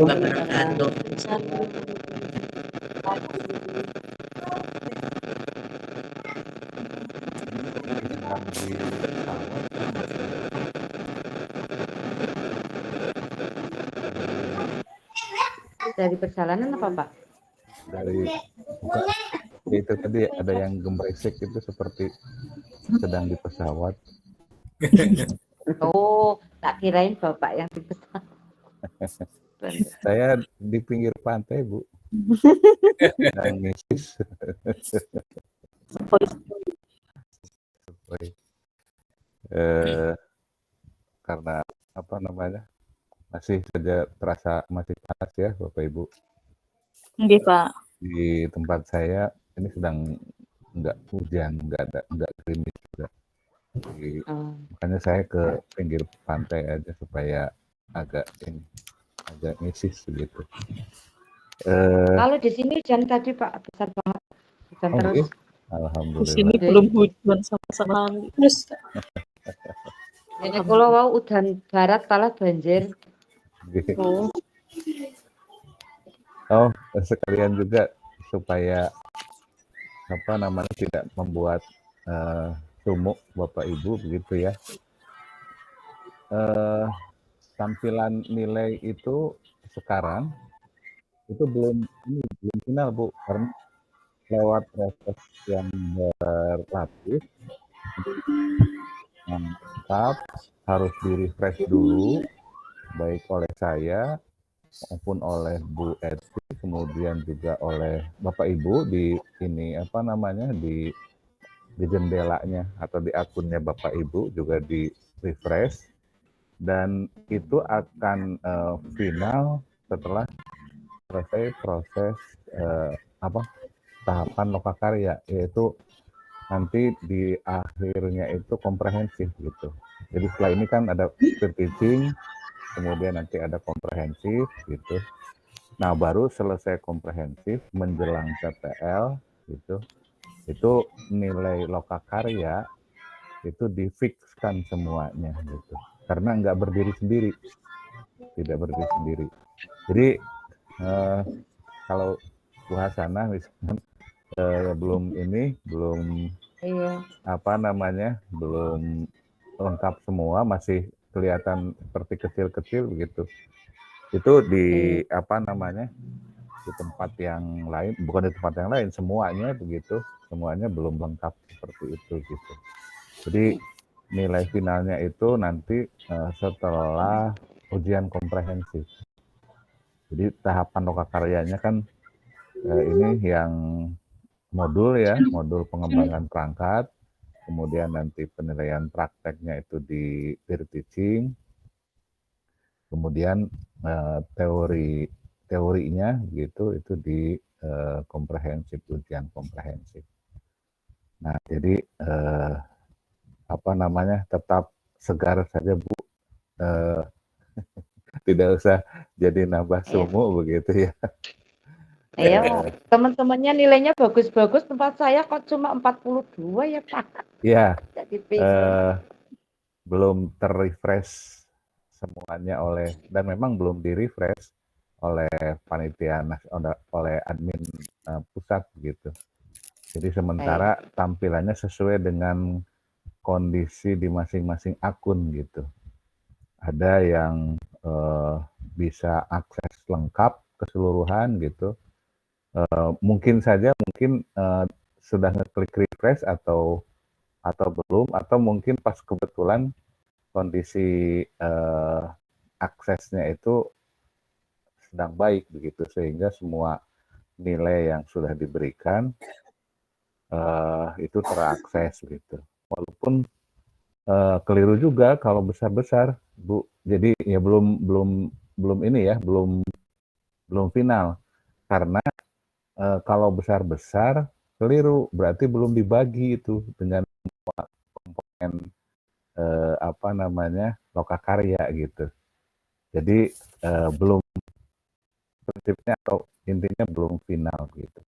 wabarakatuh. Sedang di pesawat Dari perjalanan apa, Pak? dari bukan ya itu tadi ada yang gembresek itu seperti sedang di pesawat. Oh, tak kirain Bapak yang di pesawat. Saya di pinggir pantai, Bu. Dan ngisis. Karena apa namanya masih saja terasa masih panas ya Bapak Ibu. Nggih, Pak. Di tempat saya ini sedang nggak hujan, nggak gerimis juga. Jadi, makanya saya ke pinggir pantai aja supaya agak ngisis begitu. Kalau di sini hujan tadi Pak besar banget, hujan terus. Iya? Di Alhamdulillah. sini belum hujan sama sekali. Terus Ini kalau mau udan barat malah banjir. oh, Sekalian juga supaya apa namanya tidak membuat sumuk Bapak Ibu begitu ya. Tampilan nilai itu sekarang itu belum final Bu, karena lewat proses yang berlapis yang tetap harus di refresh dulu baik oleh saya maupun oleh Bu Eti, kemudian juga oleh Bapak Ibu di ini apa namanya di jendelanya atau di akunnya Bapak Ibu juga di refresh, dan itu akan final setelah selesai proses tahapan lokakarya, yaitu nanti di akhirnya itu komprehensif gitu. Jadi setelah ini kan ada peer teaching, kemudian nanti ada komprehensif gitu. Nah baru selesai komprehensif menjelang PPL gitu, itu nilai lokakarya itu difikskan semuanya gitu. Karena nggak berdiri sendiri, tidak berdiri sendiri. Jadi kalau Bu Hasanah misalkan belum apa namanya belum lengkap semua, masih kelihatan seperti kecil-kecil begitu. Itu di apa namanya di tempat yang lain, bukan di tempat yang lain, semuanya begitu, semuanya belum lengkap seperti itu gitu. Jadi nilai finalnya itu nanti setelah ujian komprehensif. Jadi tahapan lokakaryanya kan ini yang modul ya, modul pengembangan perangkat, kemudian nanti penilaian prakteknya itu di peer teaching, kemudian teorinya gitu itu di komprehensif, ujian komprehensif. Nah jadi apa namanya tetap segar saja Bu, tidak usah jadi nambah sumu begitu ya. Iya, teman-temannya nilainya bagus-bagus, tempat saya kok cuma 42 ya Pak. Iya, Jadi bingung. belum terrefresh semuanya dan memang belum di-refresh oleh panitia oleh admin pusat gitu. Jadi sementara tampilannya sesuai dengan kondisi di masing-masing akun gitu. Ada yang bisa akses lengkap keseluruhan gitu. Mungkin sudah ngeklik refresh atau belum, atau mungkin pas kebetulan kondisi aksesnya itu sedang baik begitu, sehingga semua nilai yang sudah diberikan itu terakses gitu. Walaupun keliru juga kalau besar-besar Bu, jadi ya belum ini ya, belum final, karena kalau besar-besar keliru berarti belum dibagi itu dengan komponen apa namanya lokakarya gitu. Jadi belum, prinsipnya atau intinya belum final gitu.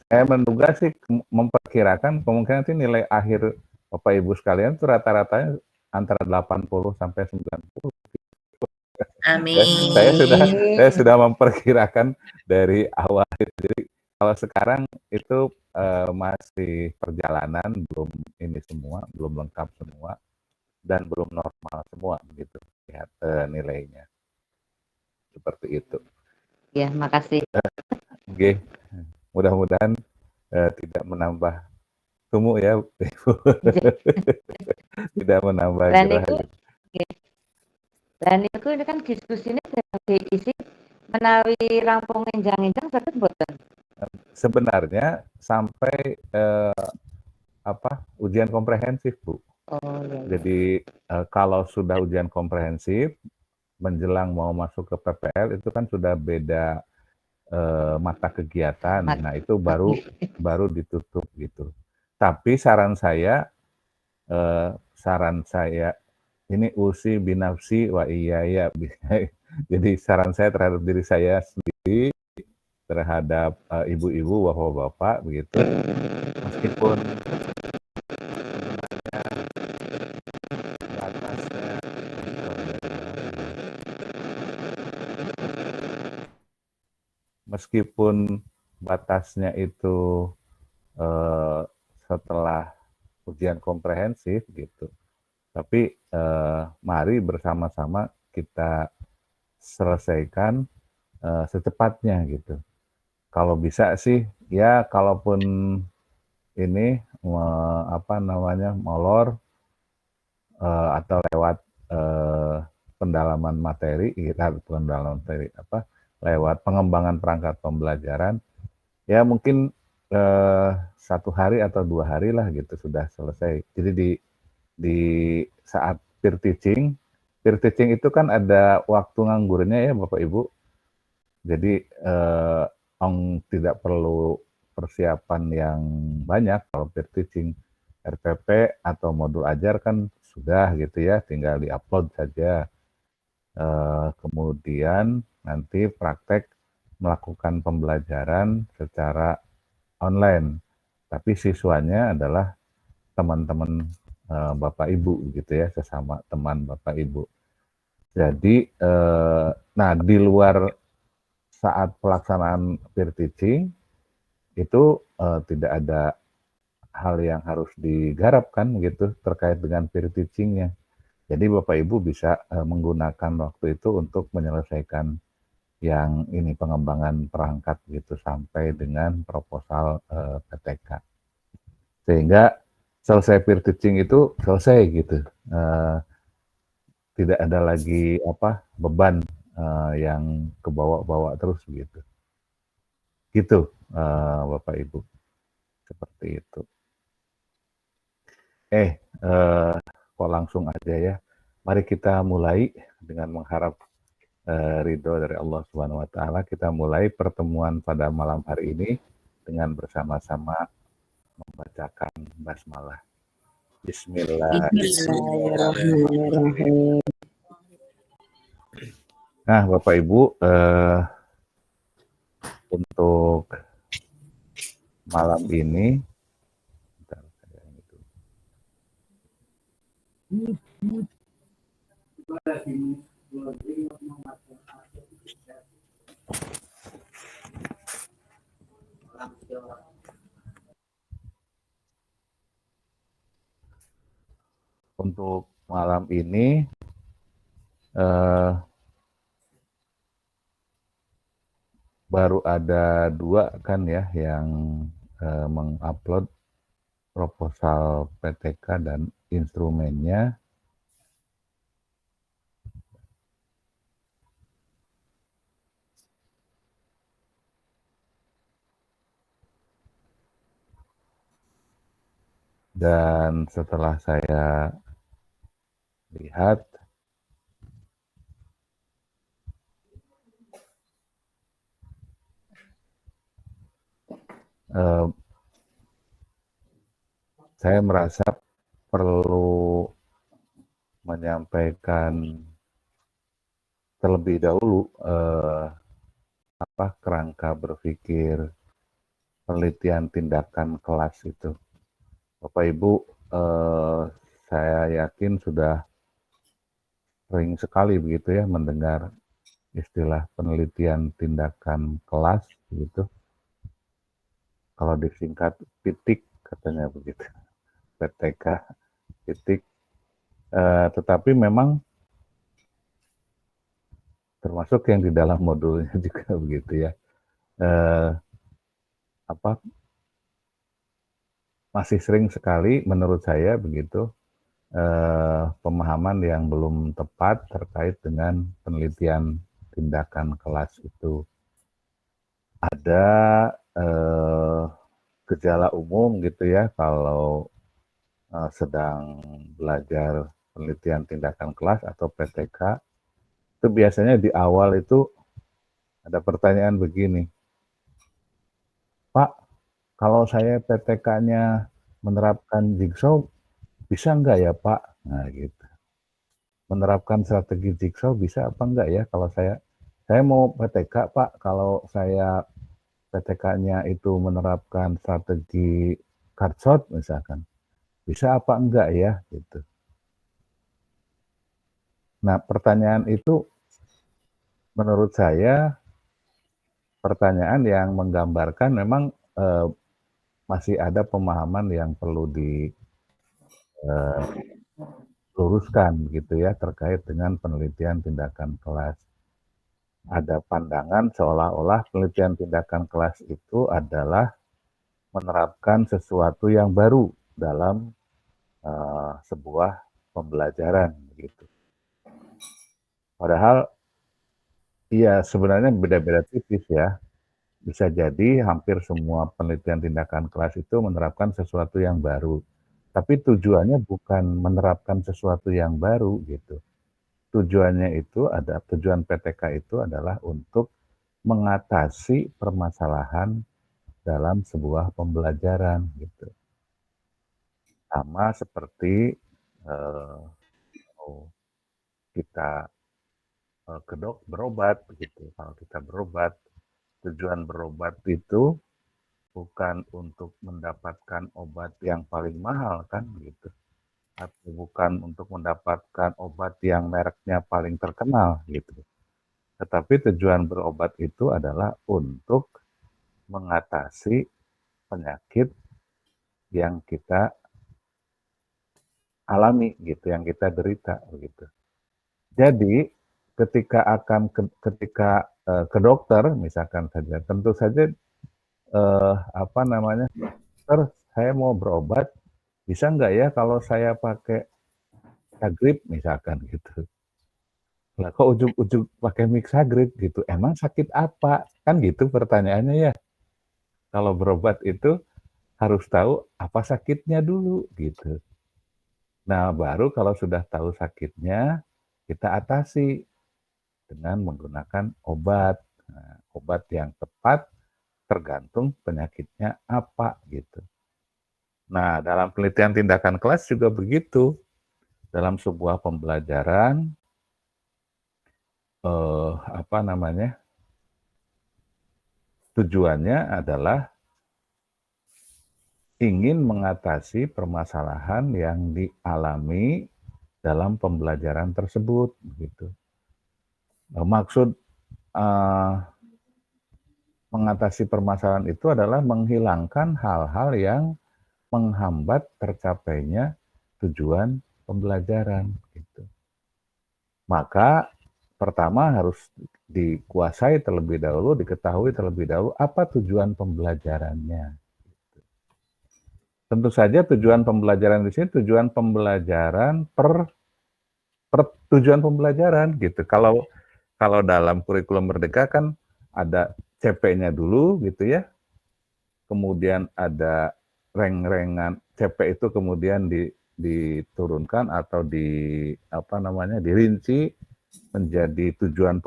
Saya menduga sih, memperkirakan kemungkinan nanti nilai akhir Bapak Ibu sekalian itu rata-ratanya antara 80 sampai 90. Saya sudah Amin. saya sudah memperkirakan dari awal. Jadi kalau sekarang itu masih perjalanan, belum ini semua, belum lengkap semua, dan belum normal semua gitu lihat nilainya seperti itu. Ya, makasih. Oke, mudah-mudahan tidak menambah sumuk ya, Ibu. Tidak menambah Dan gerah itu, gitu. dan itu ini kan diskusinya diisi menawi rampung enjang-enjang sakit boten. Sebenarnya sampai ujian komprehensif, Bu. Oh iya. Jadi kalau sudah ujian komprehensif menjelang mau masuk ke PPL itu kan sudah beda mata kegiatan. Nah, itu baru ditutup gitu. Tapi saran saya ini usi binafsi wa iya ya. Jadi saran saya terhadap diri saya sendiri, terhadap ibu-ibu, bapak-bapak begitu. Meskipun batasnya meskipun batasnya itu setelah ujian komprehensif gitu. Tapi mari bersama-sama kita selesaikan secepatnya gitu. Kalau bisa sih ya, kalaupun ini molor atau lewat pendalaman materi, lewat pengembangan perangkat pembelajaran, ya mungkin 1 hari atau 2 hari lah gitu sudah selesai. Jadi di saat peer teaching itu kan ada waktu nganggurnya ya Bapak Ibu. Jadi tidak perlu persiapan yang banyak kalau peer teaching. RPP atau modul ajar kan sudah gitu ya, tinggal diupload saja. Kemudian nanti praktek melakukan pembelajaran secara online. Tapi siswanya adalah teman-teman Bapak Ibu gitu ya, sesama teman Bapak Ibu. Jadi, nah di luar saat pelaksanaan peer teaching itu tidak ada hal yang harus digarapkan gitu terkait dengan peer teachingnya. Jadi Bapak Ibu bisa menggunakan waktu itu untuk menyelesaikan yang ini pengembangan perangkat gitu sampai dengan proposal PTK. Sehingga selesai peer teaching itu selesai gitu. Tidak ada lagi beban yang kebawa-bawa terus gitu. Gitu Bapak Ibu. Seperti itu. Kok langsung aja ya. Mari kita mulai dengan mengharap ridho dari Allah Subhanahu wa taala. Kita mulai pertemuan pada malam hari ini dengan bersama-sama membacakan basmalah. Bismillahirrahmanirrahim. Nah, Bapak Ibu, untuk malam ini baru ada 2 kan ya yang mengupload proposal PTK dan instrumennya. Dan setelah saya lihat, saya merasa perlu menyampaikan terlebih dahulu kerangka berpikir penelitian tindakan kelas itu. Bapak Ibu, saya yakin sudah sering sekali begitu ya mendengar istilah penelitian tindakan kelas gitu. Kalau disingkat titik katanya begitu, PTK titik. Tetapi memang termasuk yang di dalam modulnya juga begitu ya. Eh, apa masih sering sekali menurut saya begitu pemahaman yang belum tepat terkait dengan penelitian tindakan kelas itu. Ada gejala umum gitu ya kalau sedang belajar penelitian tindakan kelas atau PTK, itu biasanya di awal itu ada pertanyaan begini, Pak, kalau saya PTK-nya menerapkan jigsaw, bisa nggak ya Pak? Nah gitu. Menerapkan strategi jigsaw bisa apa enggak ya kalau saya mau PTK Pak, kalau saya PTK-nya itu menerapkan strategi card shot misalkan, bisa apa enggak ya gitu. Nah pertanyaan itu menurut saya pertanyaan yang menggambarkan memang masih ada pemahaman yang perlu diluruskan gitu ya terkait dengan penelitian tindakan kelas. Ada pandangan seolah-olah penelitian tindakan kelas itu adalah menerapkan sesuatu yang baru dalam sebuah pembelajaran gitu. Padahal iya sebenarnya beda-beda tipis ya. Bisa jadi hampir semua penelitian tindakan kelas itu menerapkan sesuatu yang baru. Tapi tujuannya bukan menerapkan sesuatu yang baru gitu. Tujuannya itu tujuan PTK itu adalah untuk mengatasi permasalahan dalam sebuah pembelajaran gitu. Sama seperti eh, kita berobat begitu. Kalau kita berobat, tujuan berobat itu bukan untuk mendapatkan obat yang paling mahal kan gitu. Atau bukan untuk mendapatkan obat yang mereknya paling terkenal gitu. Tetapi tujuan berobat itu adalah untuk mengatasi penyakit yang kita alami gitu, yang kita derita begitu. Jadi ketika ke dokter misalkan saja, tentu saja apa namanya, dokter saya mau berobat, bisa nggak ya kalau saya pakai Mixagrip misalkan gitu. Lah kok ujug-ujug pakai Mixagrip gitu, emang sakit apa? Kan gitu pertanyaannya ya. Kalau berobat itu harus tahu apa sakitnya dulu gitu. Nah baru kalau sudah tahu sakitnya, kita atasi dengan menggunakan obat. Nah, obat yang tepat tergantung penyakitnya apa gitu. Nah, dalam penelitian tindakan kelas juga begitu. Dalam sebuah pembelajaran, apa namanya, tujuannya adalah ingin mengatasi permasalahan yang dialami dalam pembelajaran tersebut, gitu. Maksud mengatasi permasalahan itu adalah menghilangkan hal-hal yang menghambat tercapainya tujuan pembelajaran, gitu. Maka pertama harus dikuasai terlebih dahulu, diketahui terlebih dahulu apa tujuan pembelajarannya. Tentu saja tujuan pembelajaran di sini tujuan pembelajaran tujuan pembelajaran gitu. Kalau dalam kurikulum Merdeka kan ada CP-nya dulu gitu ya. Kemudian ada reng-rengan CP itu kemudian diturunkan atau dirinci menjadi tujuan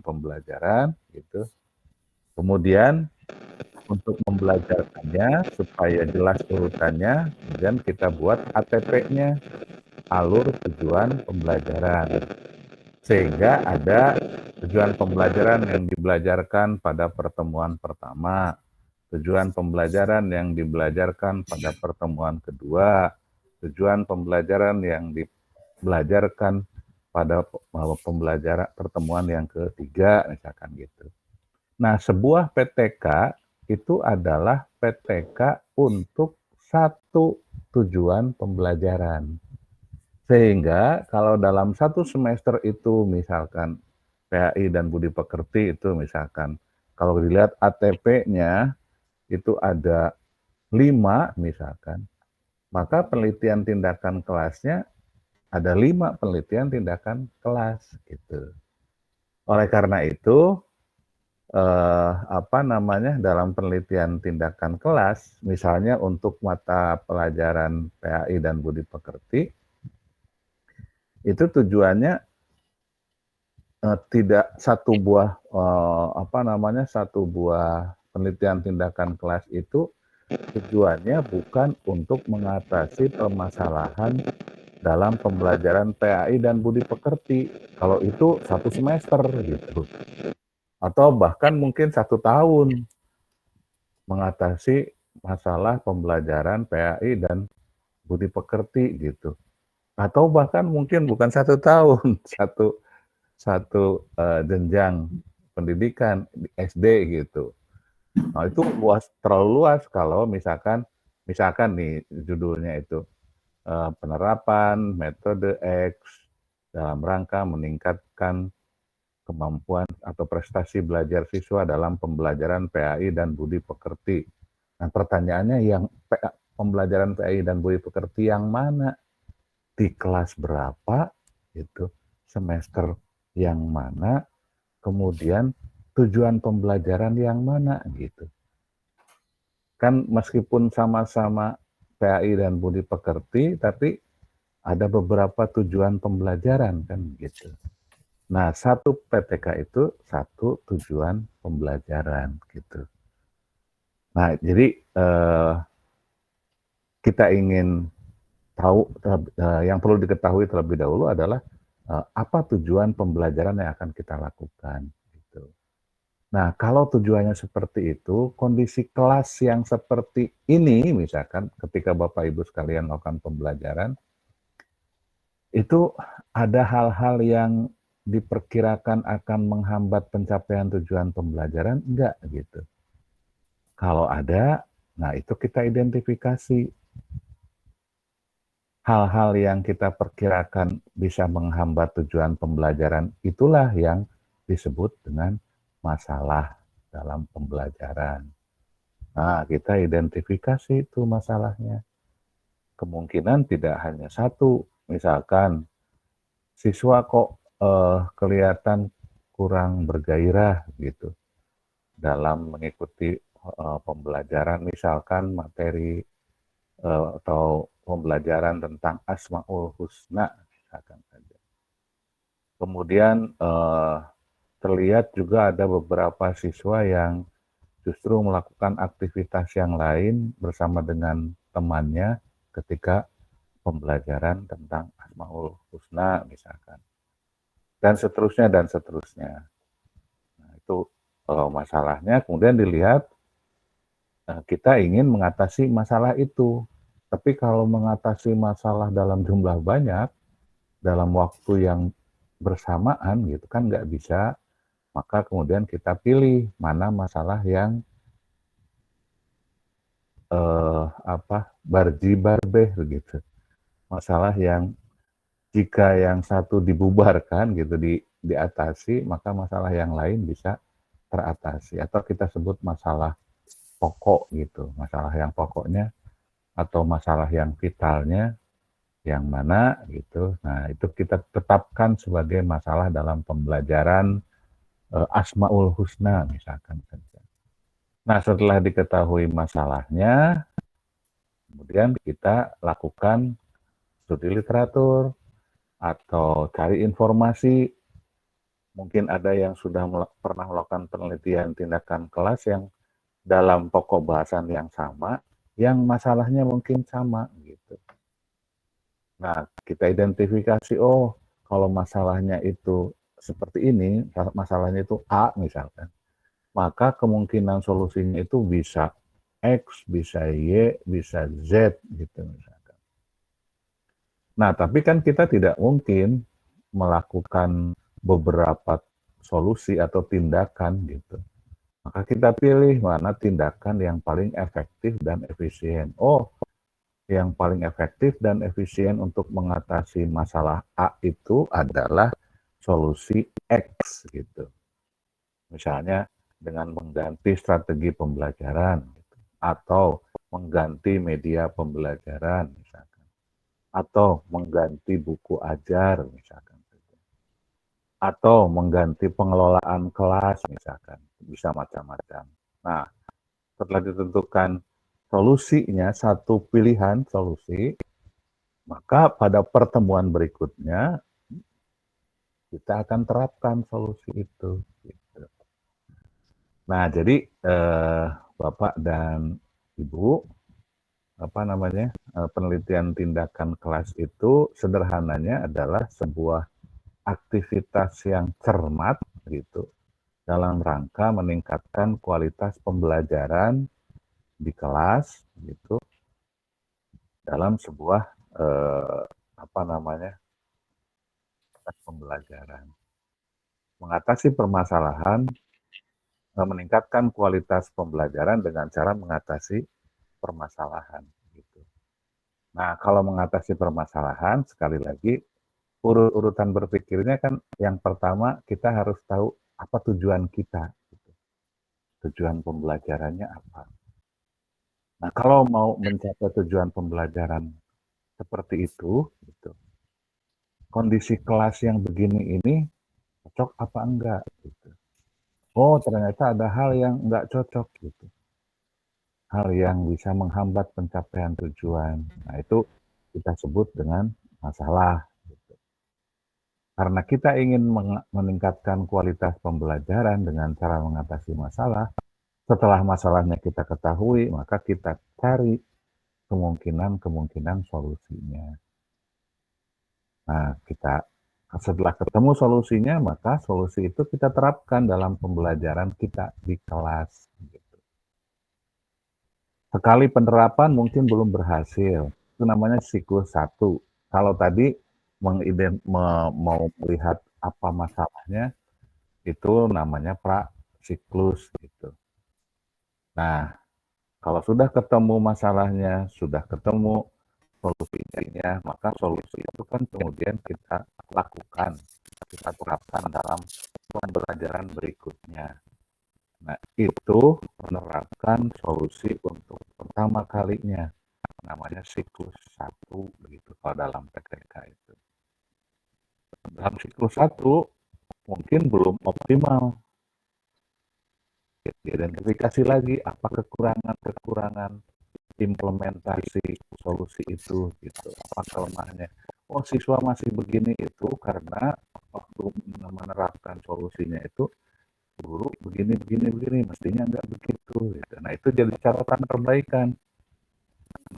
pembelajaran gitu. Kemudian untuk membelajarkannya supaya jelas urutannya, kemudian kita buat ATP-nya, alur tujuan pembelajaran. Sehingga ada tujuan pembelajaran yang dibelajarkan pada pertemuan pertama, tujuan pembelajaran yang dibelajarkan pada pertemuan kedua, tujuan pembelajaran yang dibelajarkan pada pembelajaran pertemuan yang ketiga, misalkan gitu. Nah, sebuah PTK itu adalah PTK untuk satu tujuan pembelajaran. Sehingga kalau dalam satu semester itu misalkan PAI dan Budi Pekerti itu misalkan kalau dilihat ATP-nya itu ada 5 misalkan, maka penelitian tindakan kelasnya ada 5 penelitian tindakan kelas gitu. Oleh karena itu dalam penelitian tindakan kelas, misalnya untuk mata pelajaran PAI dan Budi Pekerti, itu tujuannya tidak satu buah satu buah penelitian tindakan kelas itu tujuannya bukan untuk mengatasi permasalahan dalam pembelajaran PAI dan Budi Pekerti. Kalau itu satu semester gitu. Atau bahkan mungkin 1 tahun mengatasi masalah pembelajaran PAI dan Budi Pekerti gitu. Atau bahkan mungkin bukan 1 tahun, satu jenjang pendidikan di SD gitu. Nah, itu terlalu luas kalau misalkan nih judulnya itu penerapan metode X dalam rangka meningkatkan kemampuan atau prestasi belajar siswa dalam pembelajaran PAI dan Budi Pekerti. Nah, pertanyaannya yang pembelajaran PAI dan Budi Pekerti yang mana? Di kelas berapa? Itu semester yang mana? Kemudian tujuan pembelajaran yang mana gitu. Kan meskipun sama-sama PAI dan Budi Pekerti, tapi ada beberapa tujuan pembelajaran kan gitu. Nah, satu PTK itu satu tujuan pembelajaran gitu. Nah, jadi kita ingin tahu yang perlu diketahui terlebih dahulu adalah apa tujuan pembelajaran yang akan kita lakukan gitu. Nah, kalau tujuannya seperti itu, kondisi kelas yang seperti ini misalkan ketika Bapak Ibu sekalian melakukan pembelajaran itu ada hal-hal yang diperkirakan akan menghambat pencapaian tujuan pembelajaran? Enggak gitu. Kalau ada, nah itu kita identifikasi. Hal-hal yang kita perkirakan bisa menghambat tujuan pembelajaran itulah yang disebut dengan masalah dalam pembelajaran. Nah, kita identifikasi itu masalahnya. Kemungkinan tidak hanya satu, misalkan siswa kok kelihatan kurang bergairah gitu dalam mengikuti pembelajaran misalkan materi atau pembelajaran tentang Asmaul Husna misalkan saja. Kemudian terlihat juga ada beberapa siswa yang justru melakukan aktivitas yang lain bersama dengan temannya ketika pembelajaran tentang Asmaul Husna misalkan. Dan seterusnya dan seterusnya. Nah, itu masalahnya kemudian dilihat kita ingin mengatasi masalah itu. Tapi kalau mengatasi masalah dalam jumlah banyak, dalam waktu yang bersamaan gitu kan nggak bisa, maka kemudian kita pilih mana masalah yang barji barbeh begitu. Masalah yang jika yang satu dibubarkan gitu diatasi, maka masalah yang lain bisa teratasi atau kita sebut masalah pokok gitu. Masalah yang pokoknya atau masalah yang vitalnya yang mana gitu. Nah, itu kita tetapkan sebagai masalah dalam pembelajaran Asmaul Husna misalkan saja. Nah, setelah diketahui masalahnya, kemudian kita lakukan studi literatur atau cari informasi. Mungkin ada yang sudah pernah melakukan penelitian tindakan kelas yang dalam pokok bahasan yang sama, yang masalahnya mungkin sama gitu. Nah, kita identifikasi, oh kalau masalahnya itu seperti ini, masalahnya itu A misalkan, maka kemungkinan solusinya itu bisa X, bisa Y, bisa Z gitu misalkan. Nah, tapi kan kita tidak mungkin melakukan beberapa solusi atau tindakan gitu. Maka kita pilih mana tindakan yang paling efektif dan efisien. Oh, yang paling efektif dan efisien untuk mengatasi masalah A itu adalah solusi X gitu. Misalnya dengan mengganti strategi pembelajaran gitu. Atau mengganti media pembelajaran misalkan. Atau mengganti buku ajar misalkan. Atau mengganti pengelolaan kelas misalkan. Bisa macam-macam. Nah, setelah ditentukan solusinya, satu pilihan solusi, maka pada pertemuan berikutnya kita akan terapkan solusi itu. Gitu. Nah, jadi Bapak dan Ibu, penelitian tindakan kelas itu sederhananya adalah sebuah aktivitas yang cermat gitu dalam rangka meningkatkan kualitas pembelajaran di kelas gitu dalam sebuah pembelajaran. Mengatasi permasalahan, meningkatkan kualitas pembelajaran dengan cara mengatasi permasalahan. Gitu. Nah, kalau mengatasi permasalahan, sekali lagi, urutan berpikirnya kan yang pertama kita harus tahu apa tujuan kita. Gitu. Tujuan pembelajarannya apa. Nah, kalau mau mencapai tujuan pembelajaran seperti itu, gitu, kondisi kelas yang begini ini cocok apa enggak? Gitu. Oh, ternyata ada hal yang enggak cocok gitu. Hal yang bisa menghambat pencapaian tujuan. Nah, itu kita sebut dengan masalah. Gitu. Karena kita ingin meningkatkan kualitas pembelajaran dengan cara mengatasi masalah, setelah masalahnya kita ketahui, maka kita cari kemungkinan solusinya. Nah, setelah ketemu solusinya, maka solusi itu kita terapkan dalam pembelajaran kita di kelas. Gitu. Sekali penerapan mungkin belum berhasil, itu namanya siklus 1. Kalau tadi mau melihat apa masalahnya, itu namanya siklus gitu. Nah, kalau sudah ketemu masalahnya, sudah ketemu solusinya, maka solusi itu kan kemudian kita lakukan, kita terapkan dalam pembelajaran berikutnya. Nah, itu menerapkan solusi untuk pertama kalinya, namanya siklus 1, begitu kalau dalam PTK itu. Dalam siklus 1, mungkin belum optimal. Identifikasi lagi apa kekurangan implementasi solusi itu gitu, apa kelemahannya. Oh, siswa masih begini itu karena waktu menerapkan solusinya itu guru begini mestinya enggak begitu gitu. Nah, itu jadi catatan perbaikan.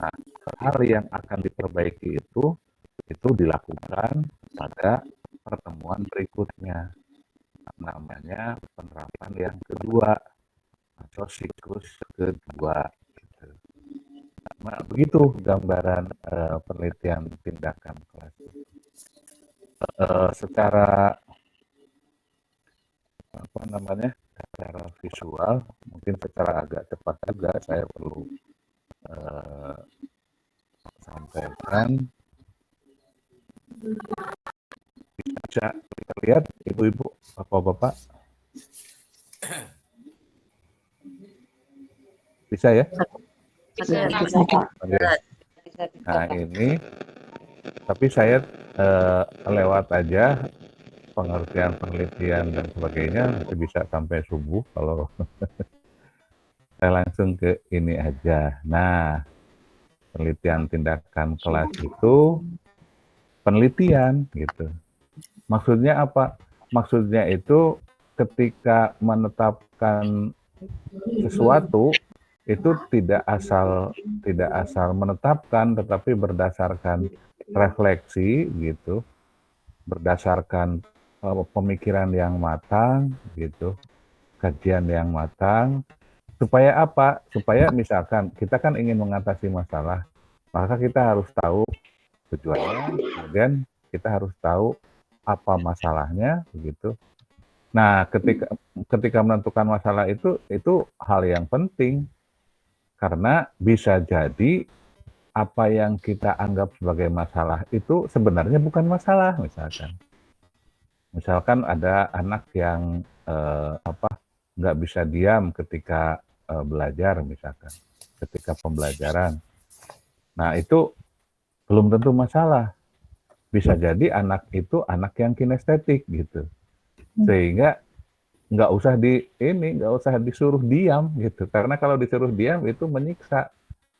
Nah, hal yang akan diperbaiki itu dilakukan pada pertemuan berikutnya, namanya penerapan yang kedua atau siklus kedua. Nah, begitu gambaran penelitian tindakan kelas. Secara secara visual, mungkin secara agak cepat juga saya perlu sampaikan. Bisa kita lihat, ibu-ibu, bapak-bapak? Bisa ya? Bisa, Oke. Nah, ini tapi saya lewat aja penelitian dan sebagainya, nanti bisa sampai subuh kalau saya langsung ke ini aja. Nah, penelitian tindakan kelas itu penelitian gitu. Maksudnya apa? Maksudnya itu ketika menetapkan sesuatu itu tidak asal menetapkan, tetapi berdasarkan refleksi gitu, berdasarkan pemikiran yang matang gitu, kajian yang matang, supaya apa? Supaya misalkan kita kan ingin mengatasi masalah, maka kita harus tahu tujuannya, kemudian kita harus tahu apa masalahnya begitu. Nah, ketika menentukan masalah itu hal yang penting karena bisa jadi apa yang kita anggap sebagai masalah itu sebenarnya bukan masalah misalkan. Misalkan ada anak yang nggak bisa diam ketika belajar misalkan, ketika pembelajaran. Nah itu belum tentu masalah. Bisa jadi anak itu anak yang kinestetik gitu, sehingga nggak usah disuruh diam gitu. Karena kalau disuruh diam itu menyiksa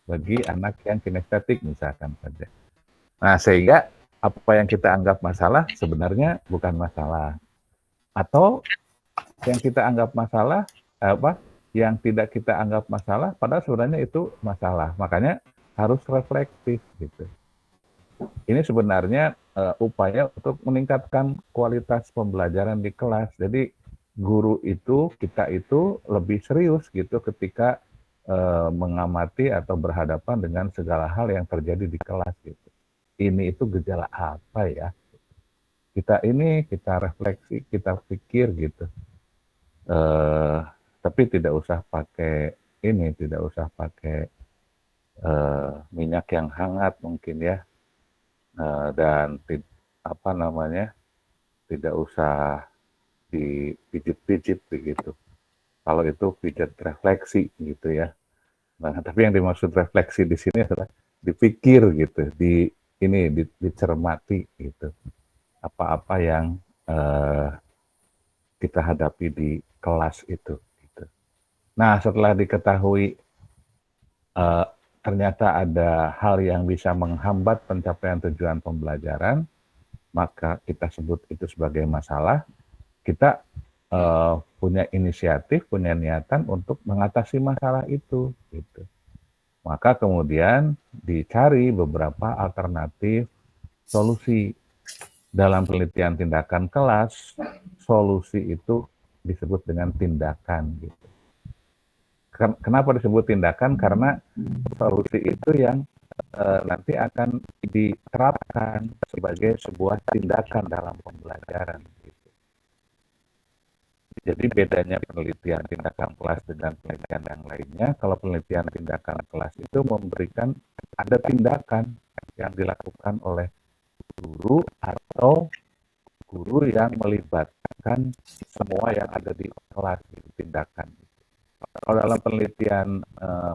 bagi anak yang kinestetik misalkan saja. Nah sehingga apa yang kita anggap masalah sebenarnya bukan masalah. Atau yang kita anggap masalah, yang tidak kita anggap masalah, padahal sebenarnya itu masalah. Makanya harus reflektif gitu. Ini sebenarnya upaya untuk meningkatkan kualitas pembelajaran di kelas. Jadi guru itu, kita itu lebih serius gitu ketika mengamati atau berhadapan dengan segala hal yang terjadi di kelas gitu. Ini itu gejala apa ya? Kita refleksi, kita pikir gitu. Tapi tidak usah pakai minyak yang hangat mungkin ya, dan tidak usah dipijit-pijit begitu. Kalau itu pijat refleksi gitu ya. Nah, tapi yang dimaksud refleksi di sini adalah dipikir gitu, dicermati gitu. Apa-apa yang kita hadapi di kelas itu. Gitu. Nah, setelah diketahui ternyata ada hal yang bisa menghambat pencapaian tujuan pembelajaran, maka kita sebut itu sebagai masalah. Kita punya inisiatif, punya niatan untuk mengatasi masalah itu. Gitu. Maka kemudian dicari beberapa alternatif solusi. Dalam penelitian tindakan kelas, solusi itu disebut dengan tindakan. Gitu. Kenapa disebut tindakan? Karena solusi itu yang nanti akan diterapkan sebagai sebuah tindakan dalam pembelajaran. Gitu. Jadi bedanya penelitian tindakan kelas dengan penelitian yang lainnya, kalau penelitian tindakan kelas itu memberikan ada tindakan yang dilakukan oleh guru atau guru yang melibatkan semua yang ada di kelas gitu, tindakan. Kalau dalam penelitian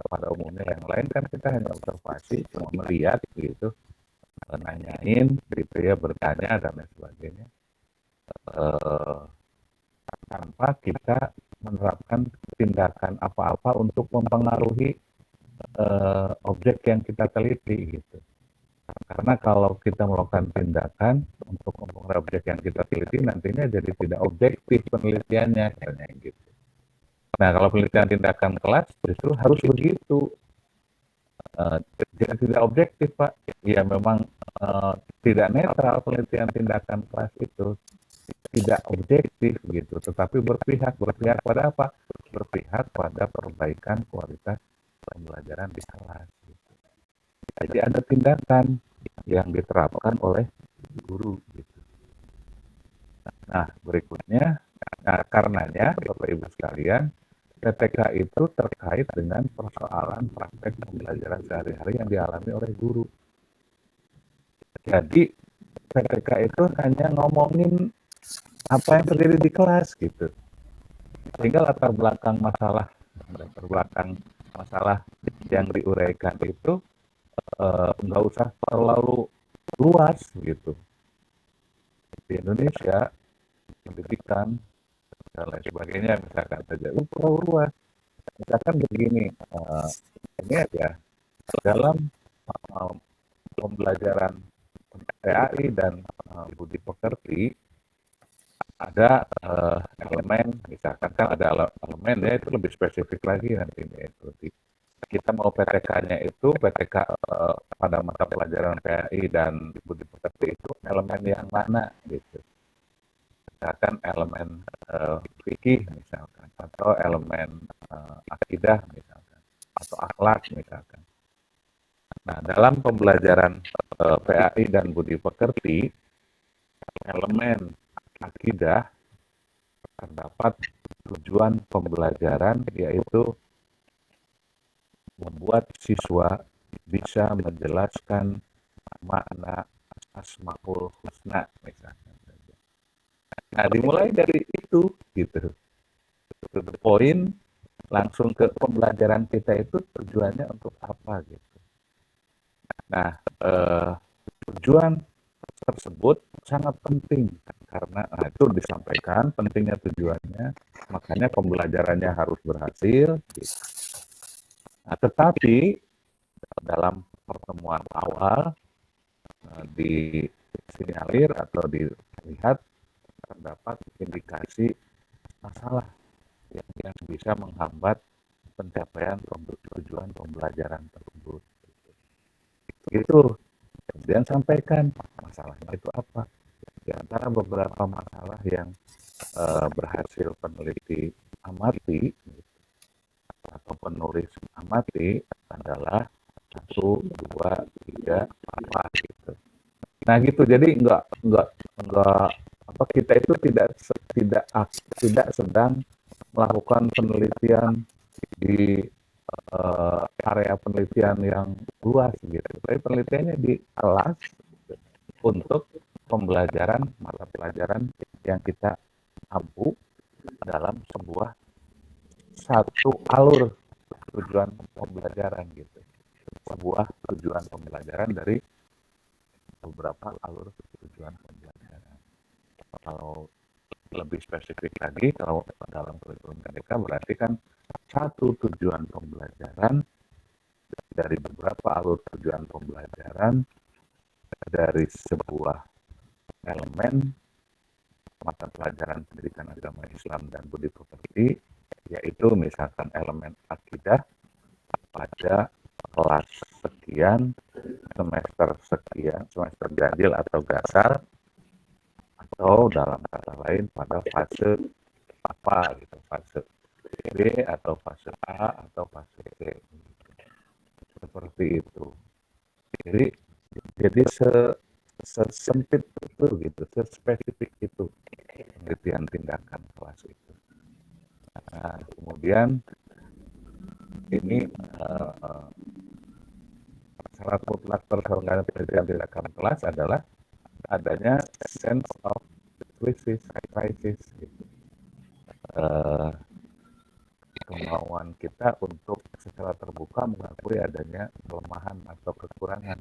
pada umumnya yang lain kan kita hanya observasi, cuma melihat gitu, nanyain gitu ya, bertanya dan lain sebagainya, tanpa kita menerapkan tindakan apa-apa untuk mempengaruhi objek yang kita teliti gitu. Karena kalau kita melakukan tindakan untuk mempengaruhi objek yang kita teliti, nantinya jadi tidak objektif penelitiannya, katanya gitu. Nah, kalau penelitian tindakan kelas justru harus begitu. Jadi tidak objektif, Pak. Ya memang tidak netral penelitian tindakan kelas itu. Tidak objektif gitu, tetapi berpihak pada apa? Berpihak pada perbaikan kualitas pembelajaran di kelas. Gitu. Jadi ada tindakan yang diterapkan oleh guru. Gitu. Nah, berikutnya, karenanya Bapak Ibu sekalian, PTK itu terkait dengan persoalan praktek pembelajaran sehari-hari yang dialami oleh guru. Jadi PTK itu hanya ngomongin apa yang terjadi di kelas gitu. Sehingga latar belakang masalah yang diuraikan itu nggak usah terlalu luas gitu. Di Indonesia pendidikan dan lain sebagainya misalkan saja terlalu luas. Misalkan begini, ini aja dalam pembelajaran PAI dan budi pekerti ada elemen, misalkan kan ada elemen ya, itu lebih spesifik lagi nanti itu. Kita mau PTK-nya itu PTK pada mata pelajaran PAI dan budi pekerti itu elemen yang mana gitu. Misalkan elemen fikih misalkan, atau elemen akidah misalkan, atau akhlak misalkan. Nah, dalam pembelajaran PAI dan budi pekerti, elemen akidah terdapat tujuan pembelajaran, yaitu membuat siswa bisa menjelaskan makna Asmaul Husna misalnya. Nah, dimulai dari itu gitu. To the point, langsung ke pembelajaran kita itu tujuannya untuk apa gitu. Nah, tujuan tersebut sangat penting karena itu disampaikan pentingnya tujuannya, makanya pembelajarannya harus berhasil gitu. Nah, tetapi dalam pertemuan awal disinyalir atau dilihat terdapat indikasi masalah yang bisa menghambat pencapaian tujuan pembelajaran tersebut. Itu kemudian sampaikan masalahnya itu apa. Di antara beberapa masalah yang berhasil peneliti amati atau penulis amati adalah 1, 2, 3, 4 gitu. Nah gitu, jadi enggak apa, kita itu tidak sedang melakukan penelitian di area penelitian yang luas gitu. Tapi penelitiannya di kelas untuk pembelajaran mata pelajaran yang kita ampu dalam satu alur tujuan pembelajaran gitu. Sebuah tujuan pembelajaran dari beberapa alur tujuan pembelajaran. Kalau lebih spesifik lagi, kalau dalam kurikulum Merdeka berarti kan satu tujuan pembelajaran dari beberapa alur tujuan pembelajaran dari sebuah elemen mata pelajaran pendidikan agama Islam dan budi pekerti, yaitu misalkan elemen akidah pada kelas sekian, semester sekian, semester ganjil atau gasar, atau dalam kata lain pada fase apa gitu, fase B atau fase A atau fase C, seperti itu. Jadi sesempit itu gitu, sespesifik itu penelitian tindakan kelas itu. Nah, kemudian ini syarat mutlak terselenggaranya penelitian tindakan kelas adalah adanya sense of crisis gitu. Kemauan kita untuk secara terbuka mengakui adanya kelemahan atau kekurangan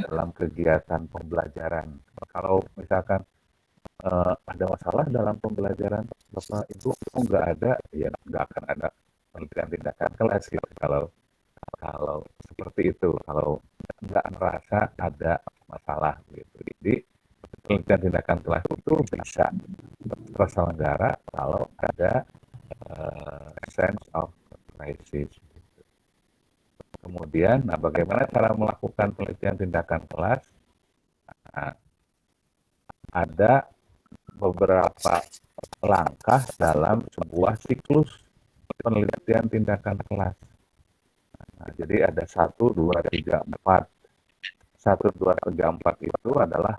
dalam kegiatan pembelajaran. Kalau misalkan ada masalah dalam pembelajaran Bapak Ibu, nggak ada, ya nggak akan ada penelitian tindakan kelas gitu. Kalau seperti itu, kalau nggak merasa ada masalah gitu. Jadi penelitian tindakan kelas itu bisa terselenggara kalau ada sense of crisis. Kemudian, nah bagaimana cara melakukan penelitian tindakan kelas? Nah, ada beberapa langkah dalam sebuah siklus penelitian tindakan kelas. Nah, jadi ada 1, 2, 3, 4. 1, 2, 3, 4 itu adalah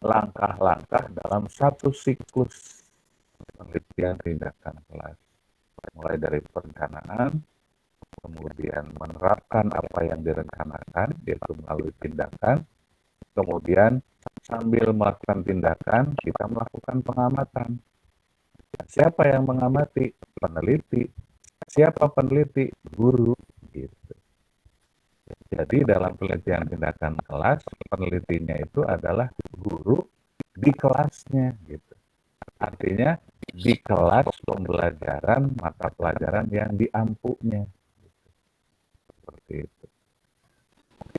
langkah-langkah dalam satu siklus penelitian tindakan kelas. Mulai dari perencanaan, kemudian menerapkan apa yang direncanakan, yaitu melalui tindakan, kemudian sambil melakukan tindakan, kita melakukan pengamatan. Siapa yang mengamati? Peneliti. Siapa peneliti? Guru. Gitu. Jadi dalam penelitian tindakan kelas, penelitinya itu adalah guru di kelasnya. Gitu. Artinya di kelas pembelajaran mata pelajaran yang diampunya. Seperti itu.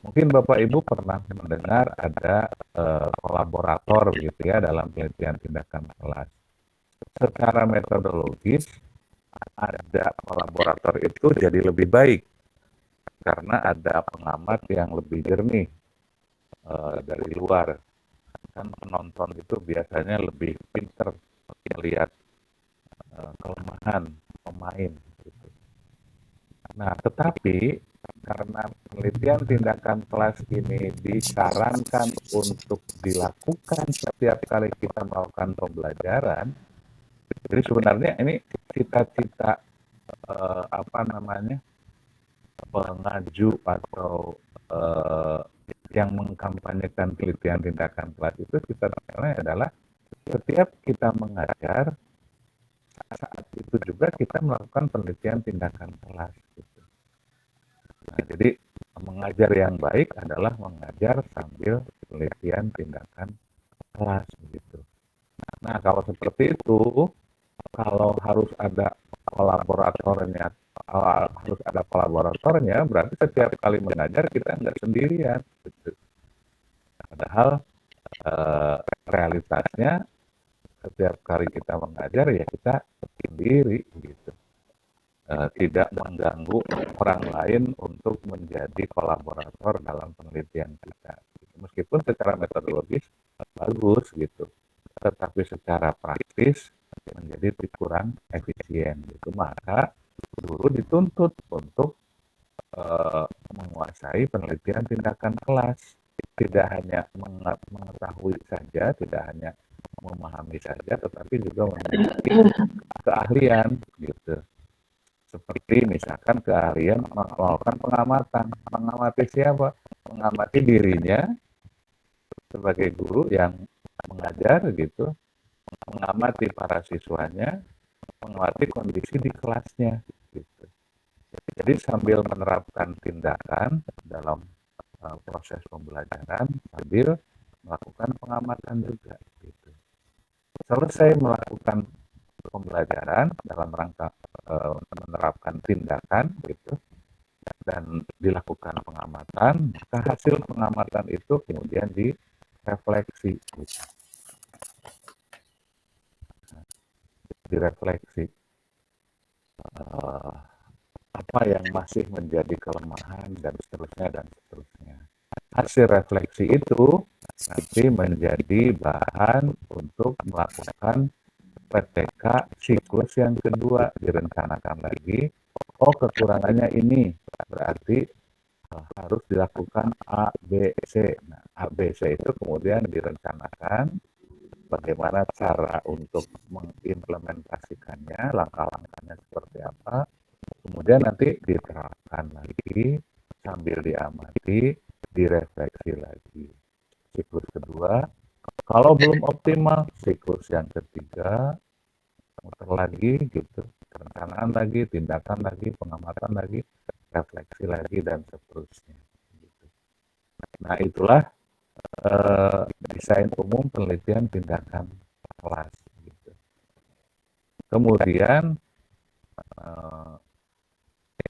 Mungkin Bapak Ibu pernah mendengar ada kolaborator gitu ya dalam penelitian tindakan kelas. Secara metodologis ada kolaborator itu jadi lebih baik karena ada pengamat yang lebih jernih dari luar. Kan penonton itu biasanya lebih pinter melihat kelemahan pemain. Gitu. Nah, tetapi karena penelitian tindakan kelas ini disarankan untuk dilakukan setiap kali kita melakukan pembelajaran. Jadi sebenarnya ini cita-cita pengaju atau yang mengkampanyekan penelitian tindakan kelas itu sebenarnya adalah setiap kita mengajar, saat itu juga kita melakukan penelitian tindakan kelas. Gitu. Nah, jadi mengajar yang baik adalah mengajar sambil penelitian tindakan kelas. Gitu. Nah, kalau seperti itu, kalau harus ada kolaboratornya, berarti setiap kali mengajar kita nggak sendirian. Gitu. Padahal realitasnya setiap kali kita mengajar ya kita sendiri gitu. Tidak mengganggu orang lain untuk menjadi kolaborator dalam penelitian kita. Meskipun secara metodologis bagus gitu, tetapi secara praktis menjadi kurang efisien gitu. Maka guru dituntut untuk menguasai penelitian tindakan kelas, tidak hanya mengetahui saja, tidak hanya memahami saja, tetapi juga memiliki keahlian gitu. Seperti misalkan keahlian melakukan pengamatan. Mengamati siapa? Mengamati dirinya sebagai guru yang mengajar gitu, mengamati para siswanya, mengamati kondisi di kelasnya gitu. Jadi sambil menerapkan tindakan dalam proses pembelajaran, sambil melakukan pengamatan juga gitu. Selesai melakukan pembelajaran dalam rangka menerapkan tindakan gitu dan dilakukan pengamatan, maka hasil pengamatan itu kemudian direfleksi gitu. Direfleksi apa yang masih menjadi kelemahan dan seterusnya. Hasil refleksi itu nanti menjadi bahan untuk melakukan PTK siklus yang kedua, direncanakan lagi. Oh, kekurangannya ini, berarti harus dilakukan A, B, C. Nah, A, B, C itu kemudian direncanakan bagaimana cara untuk mengimplementasikannya, langkah-langkahnya seperti apa. Kemudian nanti diterapkan lagi, sambil diamati, direfleksi lagi. Siklus kedua, kalau belum optimal, siklus yang ketiga, muter lagi gitu, perencanaan lagi, tindakan lagi, pengamatan lagi, refleksi lagi, dan seterusnya. Gitu. Nah, itulah desain umum penelitian tindakan kelas. Gitu. Kemudian,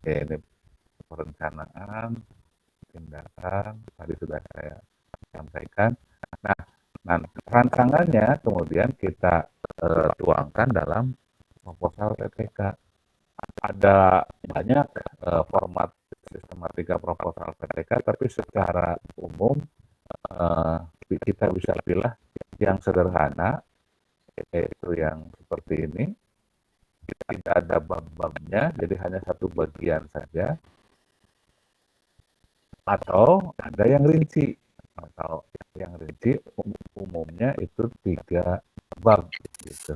ini perencanaan, tindakan, tadi sudah saya sampaikan. Nah, rancangannya kemudian kita tuangkan dalam proposal PTK. Ada banyak format sistematika proposal PTK, tapi secara umum kita bisa pilih yang sederhana, yaitu yang seperti ini. Tidak ada bab-babnya, jadi hanya satu bagian saja. Atau ada yang rinci. Atau yang rinci umumnya itu 3 bab gitu.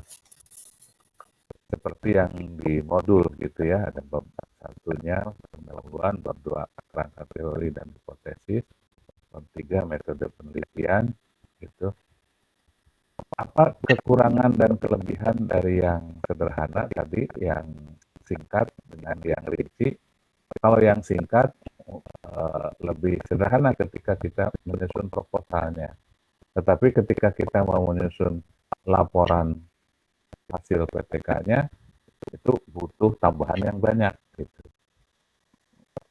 Seperti yang di modul gitu ya, ada bab 1-nya pendahuluan, bab 2 kerangka teori dan hipotesis, bab 3 metode penelitian gitu. Apa kekurangan dan kelebihan dari yang sederhana tadi, yang singkat dengan yang rinci? Kalau yang singkat lebih sederhana ketika kita menyusun proposalnya. Tetapi ketika kita mau menyusun laporan hasil PTK-nya, itu butuh tambahan yang banyak. Gitu.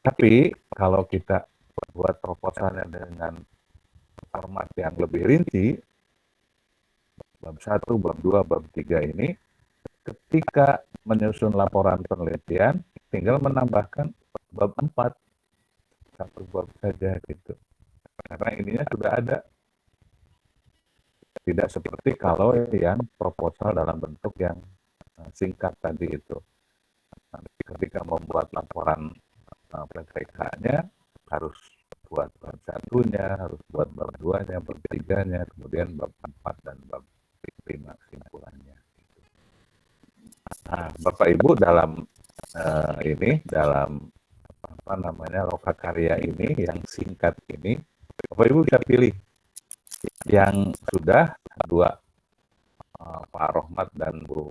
Tapi kalau kita buat proposalnya dengan format yang lebih rinci, bab 1, bab 2, bab 3 ini, ketika menyusun laporan penelitian, tinggal menambahkan bab 4. 1 bab saja gitu. Karena ininya sudah ada. Tidak seperti kalau yang proposal dalam bentuk yang singkat tadi itu. Nanti ketika membuat laporan maka TK-nya harus buat bab 1-nya, harus buat bab 2-nya, bab 3-nya, kemudian bab 4 dan bab 5 kesimpulannya. Nah, Bapak Ibu dalam dalam apa namanya lokakarya ini yang singkat ini, Bapak Ibu bisa pilih yang sudah dua, Pak Rohmat dan Bu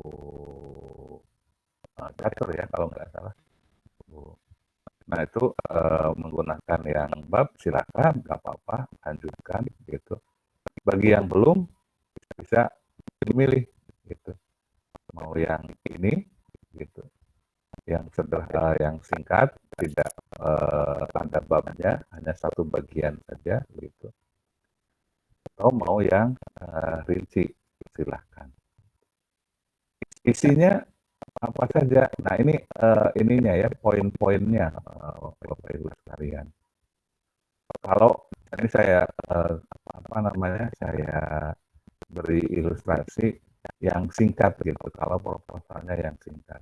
Catur ya kalau nggak salah. Nah itu menggunakan yang bab silakan, nggak apa-apa, lanjutkan gitu. Bagi yang belum bisa dimilih gitu, mau yang ini gitu, yang yang singkat tidak ada babnya, hanya satu bagian saja gitu, atau mau yang rinci silahkan. Isinya apa saja. Nah ini ininya ya, poin-poinnya Bapak Ibu sekalian. Kalau ini saya apa namanya, saya beri ilustrasi yang singkat gitu, kalau proposalnya yang singkat.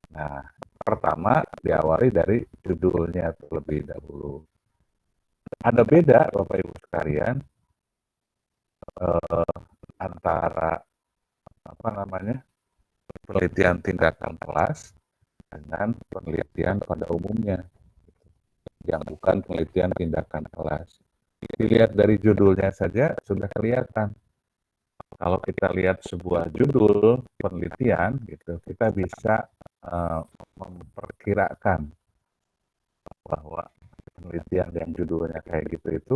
Nah, pertama diawali dari judulnya terlebih dahulu. Ada beda Bapak Ibu sekalian antara apa namanya, penelitian tindakan kelas dengan penelitian pada umumnya yang bukan penelitian tindakan kelas. Dilihat dari judulnya saja sudah kelihatan. Kalau kita lihat sebuah judul penelitian gitu, kita bisa memperkirakan bahwa penelitian yang judulnya kayak gitu itu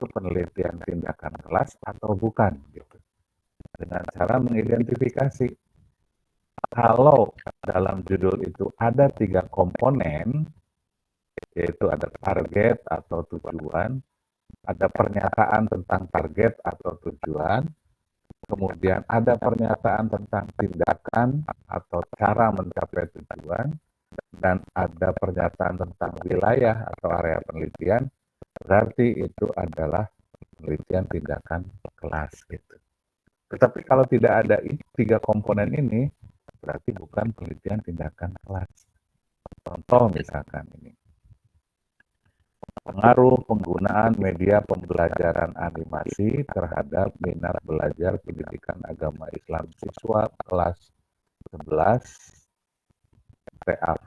penelitian tindakan kelas atau bukan gitu. Dengan cara mengidentifikasi kalau dalam judul itu ada 3 komponen, yaitu ada target atau tujuan, ada pernyataan tentang target atau tujuan, kemudian ada pernyataan tentang tindakan atau cara mencapai tujuan, dan ada pernyataan tentang wilayah atau area penelitian, berarti itu adalah penelitian tindakan kelas gitu. Tetapi kalau tidak ada 3 komponen ini, berarti bukan penelitian tindakan kelas. Contoh misalkan ini, pengaruh penggunaan media pembelajaran animasi terhadap minat belajar pendidikan agama Islam siswa kelas 11 TAV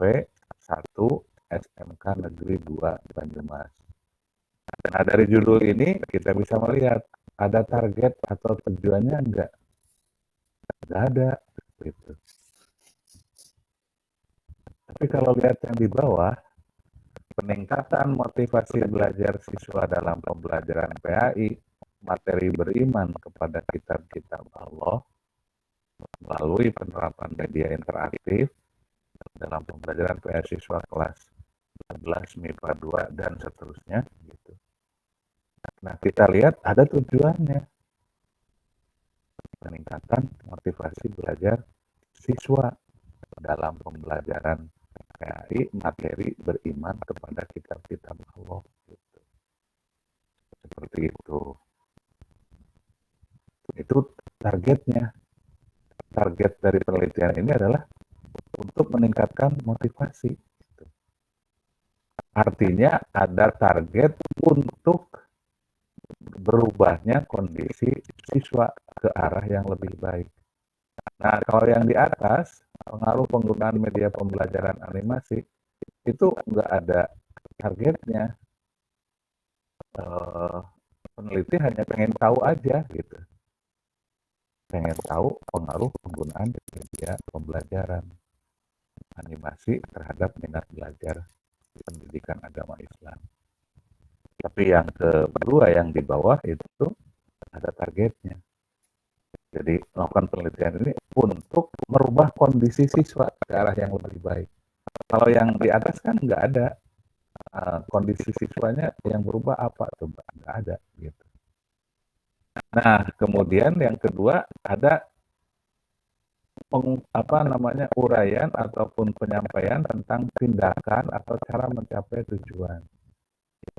1 SMK Negeri 2 Banyumas. Nah, dari judul ini kita bisa melihat ada target atau tujuannya enggak? Enggak ada gitu. Tapi kalau lihat yang di bawah, peningkatan motivasi belajar siswa dalam pembelajaran PAI, materi beriman kepada kitab-kitab Allah melalui penerapan media interaktif dalam pembelajaran PAI siswa kelas 11 MIPA 2 dan seterusnya gitu. Nah, kita lihat ada tujuannya. Peningkatan motivasi belajar siswa dalam pembelajaran PAI materi beriman kepada kitab-kitab Allah gitu. Seperti itu. Itu targetnya. Target dari penelitian ini adalah untuk meningkatkan motivasi gitu. Artinya ada target untuk berubahnya kondisi siswa ke arah yang lebih baik. Nah, kalau yang di atas, pengaruh penggunaan media pembelajaran animasi, itu nggak ada targetnya. Peneliti hanya pengen tahu aja gitu. Pengen tahu pengaruh penggunaan media pembelajaran animasi terhadap minat belajar pendidikan agama Islam. Tapi yang kedua, yang di bawah itu ada targetnya. Jadi melakukan penelitian ini untuk merubah kondisi siswa ke arah yang lebih baik. Kalau yang di atas kan nggak ada kondisi siswanya yang berubah apa tuh, nggak ada gitu. Nah kemudian yang kedua ada uraian ataupun penyampaian tentang tindakan atau cara mencapai tujuan.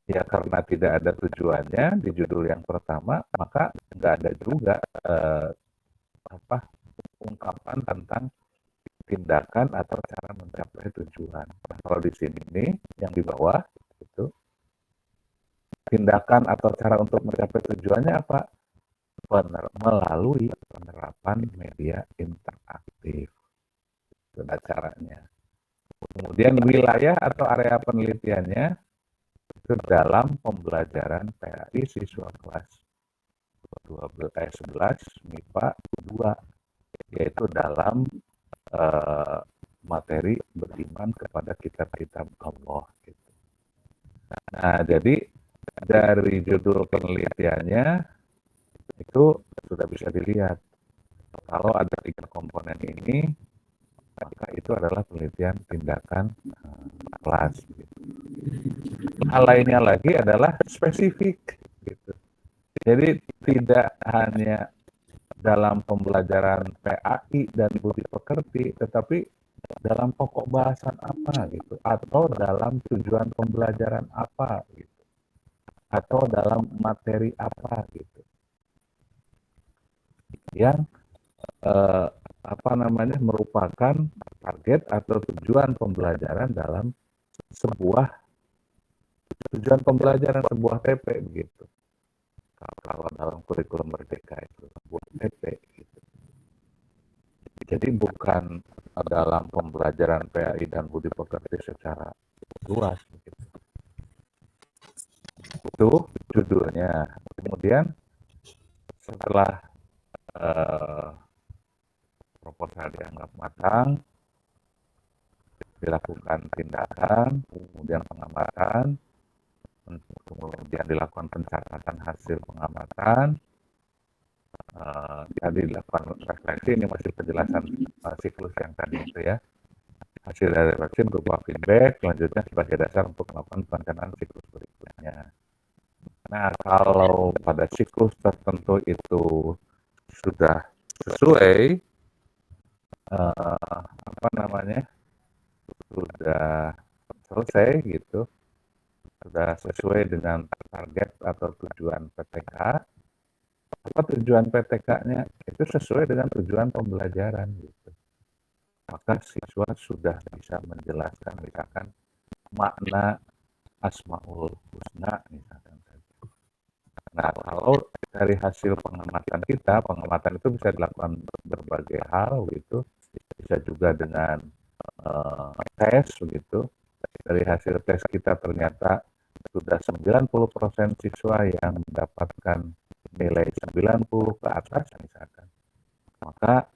Ya karena tidak ada tujuannya di judul yang pertama, maka nggak ada juga ungkapan tentang tindakan atau cara mencapai tujuan. Nah, kalau di sini nih yang di bawah itu. Tindakan atau cara untuk mencapai tujuannya apa? Melalui penerapan media interaktif. Itu caranya. Kemudian wilayah atau area penelitiannya itu dalam pembelajaran PAI siswa kelas 11 MIPA 2, yaitu dalam materi beriman kepada kitab-kitab Allah. Gitu. Nah, jadi dari judul penelitiannya itu sudah bisa dilihat kalau ada 3 komponen ini, maka itu adalah penelitian tindakan kelas. Gitu. Hal lainnya lagi adalah spesifik. Gitu. Jadi tidak hanya dalam pembelajaran PAI dan budi pekerti, tetapi dalam pokok bahasan apa gitu, atau dalam tujuan pembelajaran apa gitu, atau dalam materi apa gitu, yang merupakan target atau tujuan pembelajaran dalam sebuah tujuan pembelajaran sebuah TP begitu. Kalau dalam kurikulum Merdeka itu sebuah TP gitu. Jadi bukan dalam pembelajaran PAI dan budi pekerti secara luas begitu. Itu judulnya. Kemudian setelah proposal dianggap matang, dilakukan tindakan, kemudian pengamatan, kemudian dilakukan pencatatan hasil pengamatan, jadi dilakukan refleksi. Ini masih penjelasan siklus yang tadi itu ya. Hasil dari refleksi berupa feedback, selanjutnya sebagai dasar untuk melakukan perencanaan siklus berikutnya. Nah, kalau pada siklus tertentu itu sudah sesuai, sudah selesai gitu, sudah sesuai dengan target atau tujuan PTK, apa tujuan PTK-nya itu sesuai dengan tujuan pembelajaran gitu. Maka siswa sudah bisa menjelaskan misalkan makna Asmaul Husna misalkan. Nah, kalau dari hasil pengamatan kita, pengamatan itu bisa dilakukan berbagai hal gitu, bisa juga dengan tes begitu. Dari hasil tes kita ternyata sudah 90% siswa yang mendapatkan nilai 90 ke atas misalkan. Maka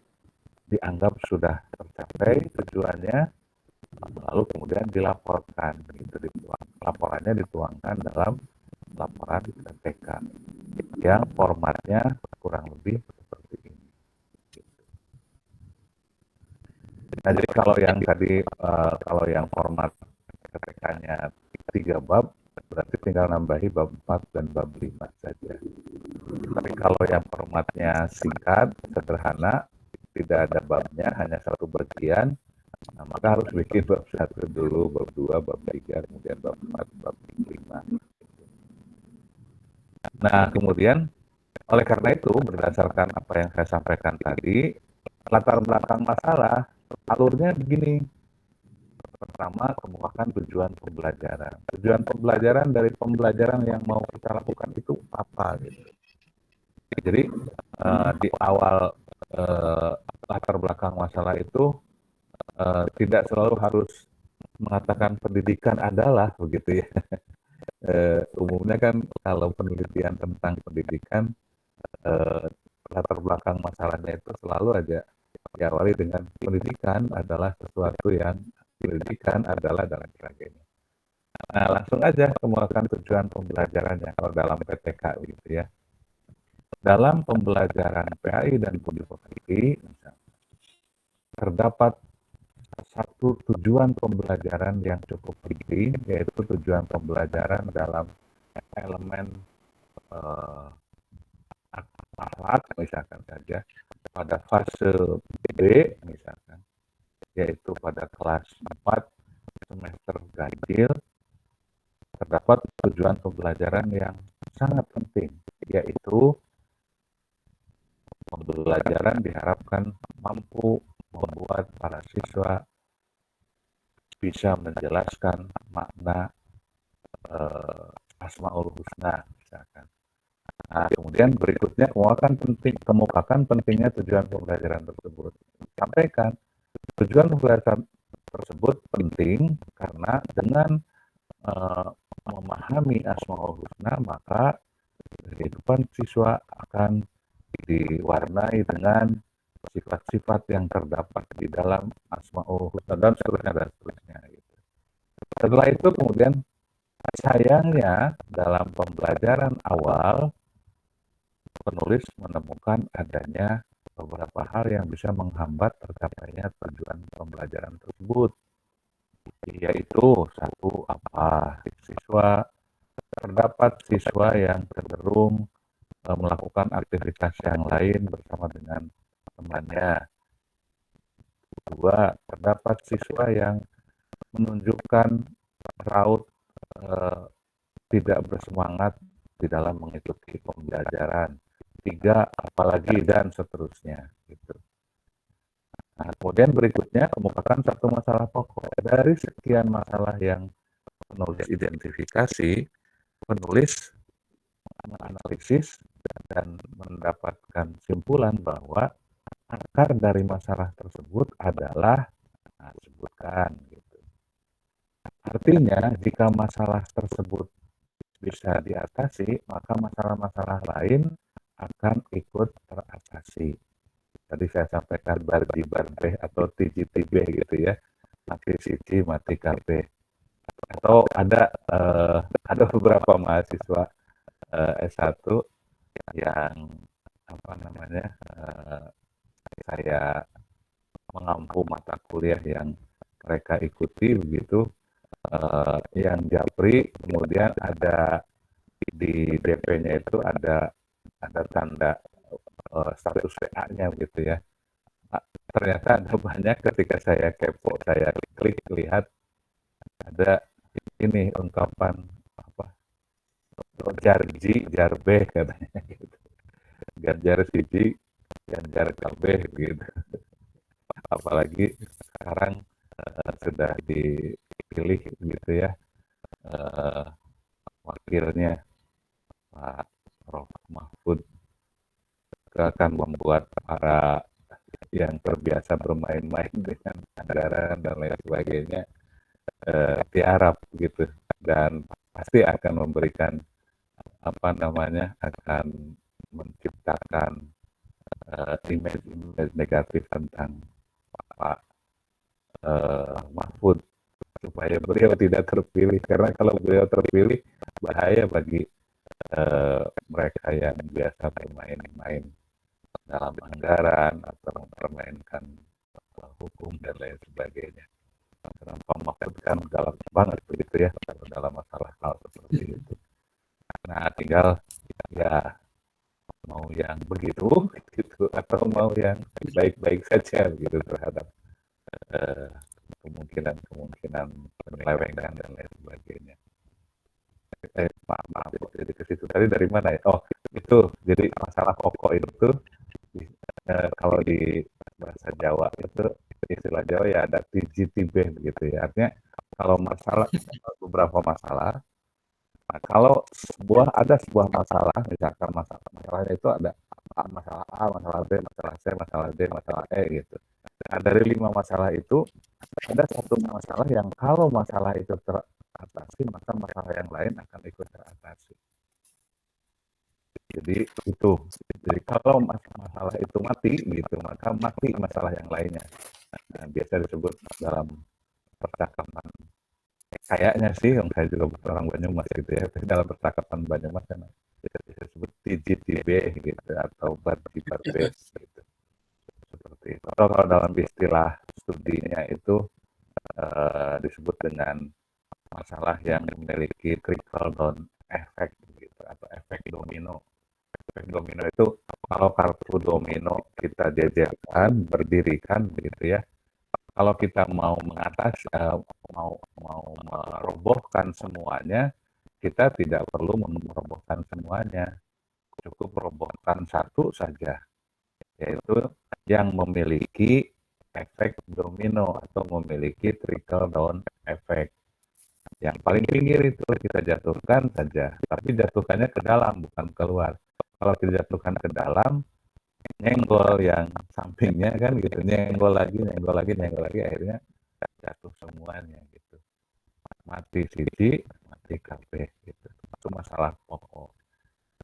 dianggap sudah tercapai tujuannya, lalu kemudian dilaporkan gitu, laporannya dituangkan dalam laporan PTK yang formatnya kurang lebih seperti ini. Nah, jadi kalau yang tadi kalau yang format PTK-nya 3 bab, berarti tinggal nambahi bab 4 dan bab 5 saja. Tapi kalau yang formatnya singkat, sederhana, tidak ada babnya, hanya satu bagian, nah, maka harus bikin bab 1 dulu, bab 2, bab 3, kemudian bab 4, bab 5. Nah, kemudian oleh karena itu, berdasarkan apa yang saya sampaikan tadi, latar belakang masalah, alurnya begini. Pertama, kemukakan tujuan pembelajaran. Tujuan pembelajaran dari pembelajaran yang mau kita lakukan itu apa gitu. Jadi di awal latar belakang masalah itu tidak selalu harus mengatakan pendidikan adalah begitu ya. Umumnya kan kalau penelitian tentang pendidikan latar belakang masalahnya itu selalu aja diawali dengan pendidikan adalah sesuatu yang pendidikan adalah dan sebagainya. Nah, langsung aja kemukakan tujuan pembelajarannya kalau dalam PTK gitu ya. Dalam pembelajaran PAI dan budi pekerti terdapat satu tujuan pembelajaran yang cukup penting, yaitu tujuan pembelajaran dalam elemen akhlak misalkan saja pada fase B misalkan, yaitu pada kelas 4 semester ganjil, terdapat tujuan pembelajaran yang sangat penting, yaitu pembelajaran diharapkan mampu membuat para siswa bisa menjelaskan makna Asmaul Husna misalkan. Nah, kemudian berikutnya kemukakan pentingnya tujuan pembelajaran tersebut. Sampaikan tujuan pembelajaran tersebut penting karena dengan memahami Asmaul Husna maka kehidupan siswa akan diwarnai dengan sifat-sifat yang terdapat di dalam Asmaul Husna dan seterusnya gitu. Setelah itu kemudian sayangnya dalam pembelajaran awal penulis menemukan adanya beberapa hal yang bisa menghambat tercapainya tujuan pembelajaran tersebut, yaitu satu terdapat siswa yang cenderung melakukan aktivitas yang lain bersama dengan temannya. Dua, terdapat siswa yang menunjukkan raut tidak bersemangat di dalam mengikuti pembelajaran. Tiga, apalagi dan seterusnya. Gitu. Nah, kemudian berikutnya kemukakan satu masalah pokok. Dari sekian masalah yang penulis identifikasi, penulis menganalisis dan mendapatkan simpulan bahwa akar dari masalah tersebut adalah sebutkan. Gitu. Artinya, jika masalah tersebut bisa diatasi, maka masalah-masalah lain akan ikut teratasi. Tadi saya sampaikan bardi barbe atau tiji tibe gitu ya, mati siji mati kabeh. Atau ada beberapa mahasiswa S1 yang saya mengampu mata kuliah yang mereka ikuti begitu, yang japri, kemudian ada di DP-nya itu ada tanda status WA-nya gitu ya. Nah, ternyata ada banyak ketika saya kepo, saya klik lihat ada ini ungkapan jarji jarbe katanya gitu. Ganjar siji, ganjar kabeh gitu. Apalagi sekarang sudah dipilih gitu ya wakilnya Pak Prof. Mahfud akan membuat para yang terbiasa bermain-main dengan anggaran dan lain sebagainya tiarap gitu, dan pasti akan memberikan akan menciptakan image negatif tentang Pak Mahfud supaya beliau tidak terpilih, karena kalau beliau terpilih bahaya bagi mereka yang biasa bermain-main dalam anggaran atau mempermainkan hukum dan lain sebagainya. Karena Pak Mahfud kan galak banget begitu ya dalam masalah hal seperti itu. Nah, tinggal ya mau yang begitu gitu atau mau yang baik-baik saja gitu terhadap kemungkinan penyelewengan dan lain sebagainya. Maaf, jadi ke situ tadi dari mana ya? Oh, itu jadi masalah pokok itu kalau di bahasa Jawa itu istilah Jawa ya ada tiji tibe begitu ya. Artinya kalau beberapa masalah, nah kalau ada sebuah masalah, misalkan masalahnya itu ada masalah A, masalah B, masalah C, masalah D, masalah E gitu. Nah, dari 5 masalah itu ada satu masalah yang kalau masalah itu teratasi, maka masalah yang lain akan ikut teratasi. Jadi kalau masalah itu mati gitu, maka mati masalah yang lainnya. Nah, biasa disebut dalam percakapan, kayaknya sih, yang saya juga orang Banyumas gitu ya, tapi dalam percakapan Banyumas kan disebut tiji tibe gitu atau bardi barbe gitu. Seperti itu. Atau kalau dalam istilah studinya itu disebut dengan masalah yang memiliki trickle down effect gitu, atau efek domino. Efek domino itu kalau kartu domino kita jajarkan, berdirikan gitu ya. Kalau kita mau mau merobohkan semuanya, kita tidak perlu merobohkan semuanya. Cukup merobohkan satu saja, yaitu yang memiliki efek domino atau memiliki trickle down effect. Yang paling pinggir itu kita jatuhkan saja, tapi jatuhkannya ke dalam, bukan keluar. Kalau kita jatuhkan ke dalam, nyenggol yang sampingnya kan gitu, nyenggol lagi, akhirnya jatuh semuanya gitu. Mati siji, mati kabeh gitu. Itu masalah pokok.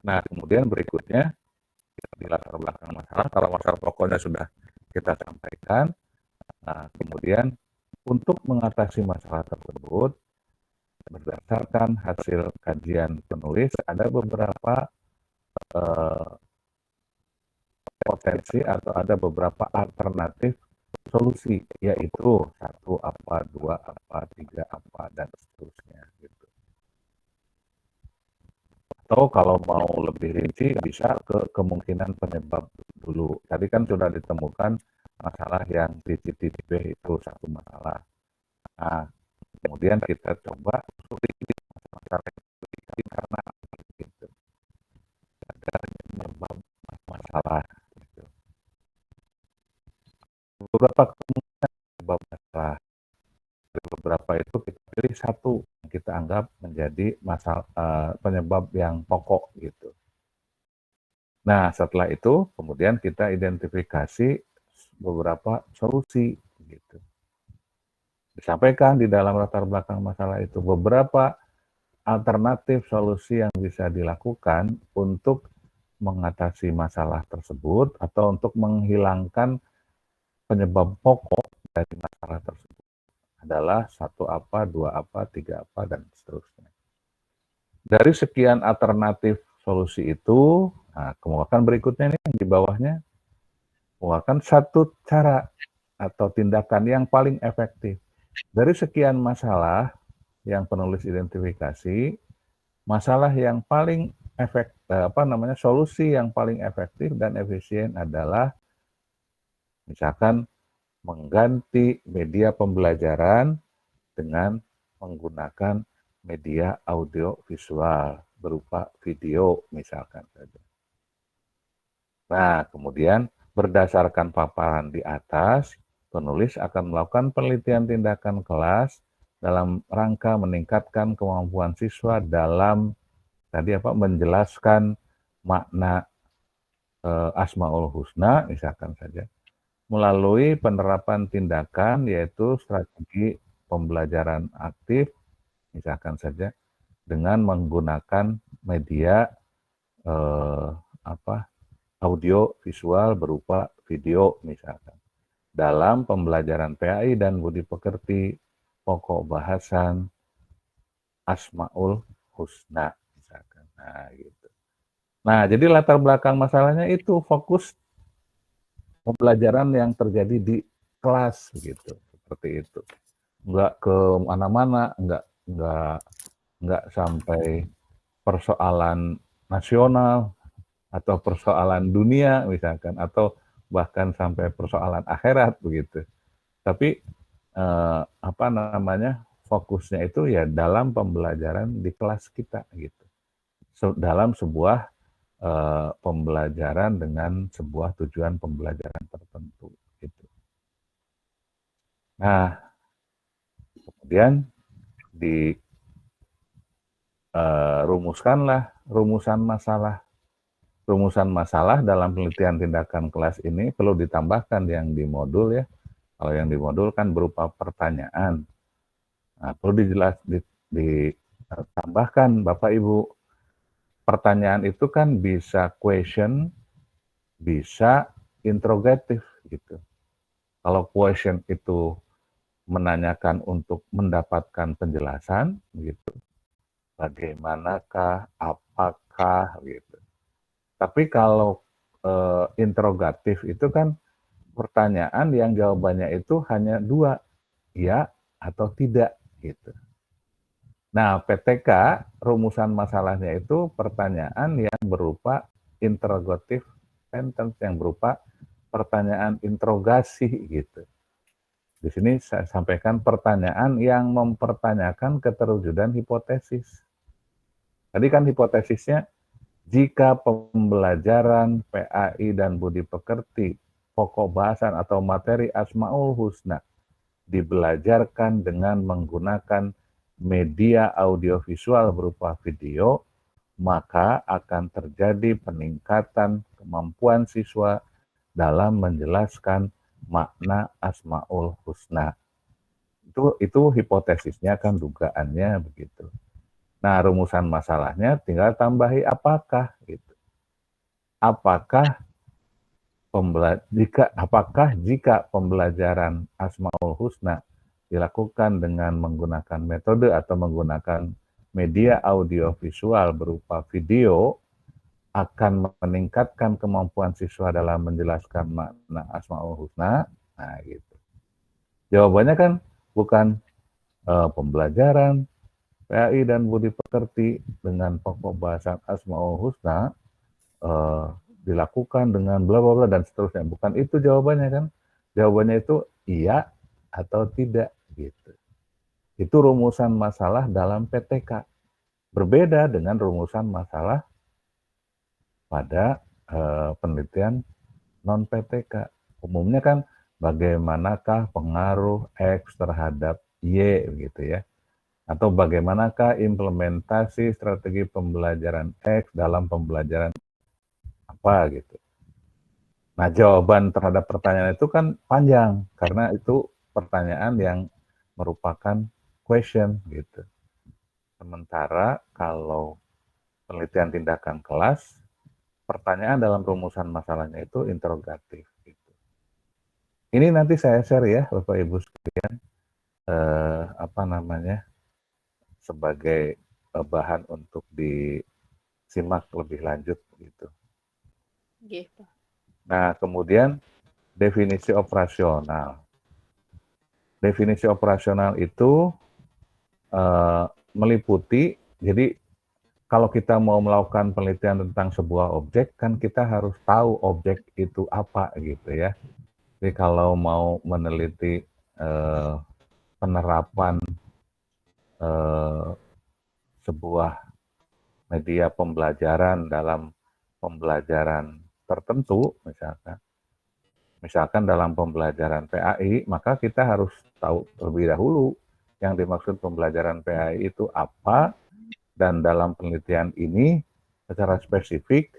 Nah, kemudian berikutnya di latar belakang masalah, kalau masalah pokoknya sudah kita sampaikan, nah kemudian untuk mengatasi masalah tersebut, berdasarkan hasil kajian penulis, ada beberapa potensi atau ada beberapa alternatif solusi, yaitu 1 apa, 2 apa, 3 apa, dan seterusnya. Gitu. Atau kalau mau lebih rinci, bisa ke kemungkinan penyebab dulu. Tadi kan sudah ditemukan masalah yang titik B itu satu masalah. Nah, kemudian kita coba masalah karena gitu. Ada penyebab masalah. Gitu. Beberapa kemungkinan penyebab masalah. Dari beberapa itu kita pilih satu yang kita anggap menjadi masalah penyebab yang pokok gitu. Nah, setelah itu kemudian kita identifikasi beberapa solusi gitu. Disampaikan di dalam latar belakang masalah itu beberapa alternatif solusi yang bisa dilakukan untuk mengatasi masalah tersebut atau untuk menghilangkan penyebab pokok dari masalah tersebut adalah 1 apa, 2 apa, 3 apa, dan seterusnya. Dari sekian alternatif solusi itu, nah, kemudian berikutnya nih di bawahnya, kemudian satu cara atau tindakan yang paling efektif. Dari sekian masalah yang penulis identifikasi, masalah yang paling solusi yang paling efektif dan efisien adalah misalkan mengganti media pembelajaran dengan menggunakan media audio visual berupa video misalkan saja. Nah, kemudian berdasarkan paparan di atas, penulis akan melakukan penelitian tindakan kelas dalam rangka meningkatkan kemampuan siswa dalam menjelaskan makna Asmaul Husna misalkan saja melalui penerapan tindakan yaitu strategi pembelajaran aktif misalkan saja dengan menggunakan media audio visual berupa video misalkan dalam pembelajaran PAI dan budi pekerti pokok bahasan Asmaul Husna misalkan. Nah, gitu. Nah, jadi latar belakang masalahnya itu fokus pembelajaran yang terjadi di kelas gitu, seperti itu. Enggak ke mana-mana, enggak sampai persoalan nasional atau persoalan dunia misalkan atau bahkan sampai persoalan akhirat begitu. Tapi fokusnya itu ya dalam pembelajaran di kelas kita gitu. Dalam sebuah pembelajaran dengan sebuah tujuan pembelajaran tertentu gitu. Nah, kemudian rumuskanlah rumusan masalah. Rumusan masalah dalam penelitian tindakan kelas ini perlu ditambahkan yang di modul ya. Kalau yang di modul kan berupa pertanyaan. Nah, perlu ditambahkan Bapak Ibu. Pertanyaan itu kan bisa question, bisa interrogatif gitu. Kalau question itu menanyakan untuk mendapatkan penjelasan gitu. Bagaimanakah, apakah gitu. Tapi kalau interrogatif itu kan pertanyaan yang jawabannya itu hanya 2, ya atau tidak gitu. Nah, PTK rumusan masalahnya itu pertanyaan yang berupa interrogative sentence yang berupa pertanyaan interogasi gitu. Di sini saya sampaikan pertanyaan yang mempertanyakan keterwujudan hipotesis. Tadi kan hipotesisnya jika pembelajaran PAI dan budi pekerti pokok bahasan atau materi Asmaul Husna dibelajarkan dengan menggunakan media audiovisual berupa video, maka akan terjadi peningkatan kemampuan siswa dalam menjelaskan makna Asmaul Husna. Itu hipotesisnya, kan dugaannya begitu. Nah, rumusan masalahnya tinggal tambahi apakah gitu. Apakah jika pembelajaran Asmaul Husna dilakukan dengan menggunakan metode atau menggunakan media audiovisual berupa video, akan meningkatkan kemampuan siswa dalam menjelaskan makna Asmaul Husna. Nah, gitu. Jawabannya kan bukan pembelajaran PAI dan budi pekerti dengan pokok bahasan Asmaul Husna dilakukan dengan bla bla bla dan seterusnya. Bukan itu jawabannya, kan. Jawabannya itu iya atau tidak gitu. Itu rumusan masalah dalam PTK. Berbeda dengan rumusan masalah pada penelitian non PTK. Umumnya kan bagaimanakah pengaruh X terhadap Y gitu ya. Atau bagaimanakah implementasi strategi pembelajaran X dalam pembelajaran apa gitu. Nah, jawaban terhadap pertanyaan itu kan panjang karena itu pertanyaan yang merupakan question gitu. Sementara kalau penelitian tindakan kelas, pertanyaan dalam rumusan masalahnya itu interrogatif gitu. Ini nanti saya share ya Bapak Ibu sekalian, sebagai bahan untuk disimak lebih lanjut gitu. Nah, kemudian definisi operasional. Definisi operasional itu meliputi, jadi kalau kita mau melakukan penelitian tentang sebuah objek, kan kita harus tahu objek itu apa gitu ya. Jadi kalau mau meneliti penerapan sebuah media pembelajaran dalam pembelajaran tertentu, misalkan dalam pembelajaran PAI, maka kita harus tahu terlebih dahulu yang dimaksud pembelajaran PAI itu apa, dan dalam penelitian ini secara spesifik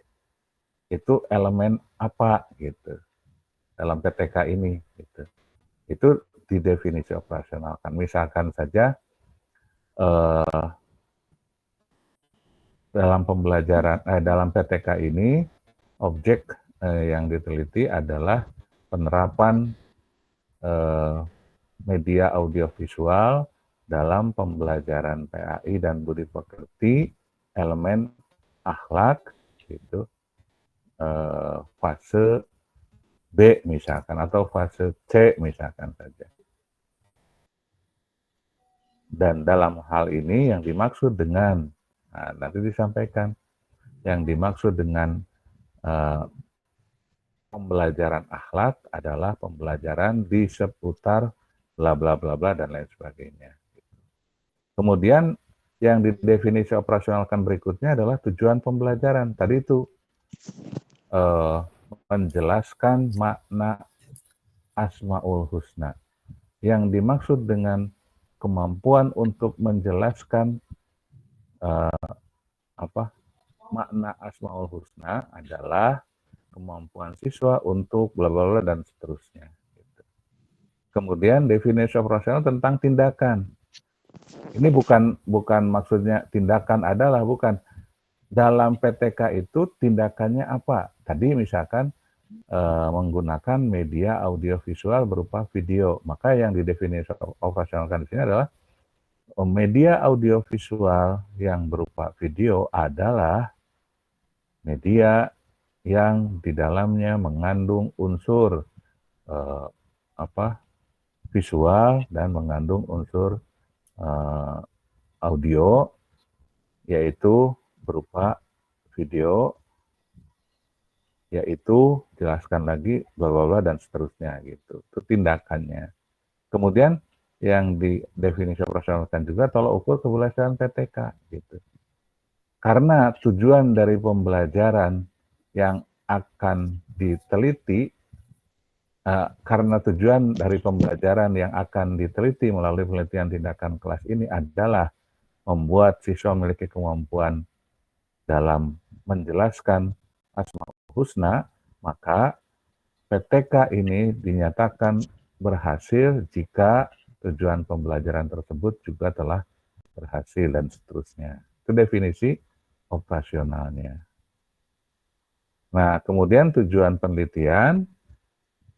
itu elemen apa gitu dalam PTK ini gitu. Itu didefinisi operasionalkan. Misalkan saja dalam pembelajaran dalam PTK ini objek yang diteliti adalah penerapan media audiovisual dalam pembelajaran PAI dan budi pekerti, elemen akhlak gitu, fase B misalkan atau fase C misalkan saja. Dan dalam hal ini yang dimaksud dengan, nanti disampaikan, yang dimaksud dengan pembelajaran akhlak adalah pembelajaran di seputar bla bla bla bla dan lain sebagainya. Kemudian yang didefinisi operasionalkan berikutnya adalah tujuan pembelajaran. Tadi itu menjelaskan makna Asmaul Husna. Yang dimaksud dengan kemampuan untuk menjelaskan makna Asmaul Husna adalah kemampuan siswa untuk bla bla bla dan seterusnya. Kemudian definisi operasional tentang tindakan. Ini bukan maksudnya tindakan adalah, bukan. Dalam PTK itu tindakannya apa? Tadi misalkan menggunakan media audiovisual berupa video. Maka yang didefinisi operasionalkan di sini adalah media audiovisual yang berupa video adalah media yang di dalamnya mengandung unsur visual dan mengandung unsur audio, yaitu berupa video, yaitu jelaskan lagi bla bla bla dan seterusnya gitu. Itu tindakannya. Kemudian yang didefinisi operasionalkan juga tolak ukur kebelajaran PTK gitu. Karena tujuan dari pembelajaran yang akan diteliti karena tujuan dari pembelajaran yang akan diteliti melalui penelitian tindakan kelas ini adalah membuat siswa memiliki kemampuan dalam menjelaskan Asmaul Husna, maka PTK ini dinyatakan berhasil jika tujuan pembelajaran tersebut juga telah berhasil dan seterusnya. Itu definisi operasionalnya. Nah, kemudian tujuan penelitian,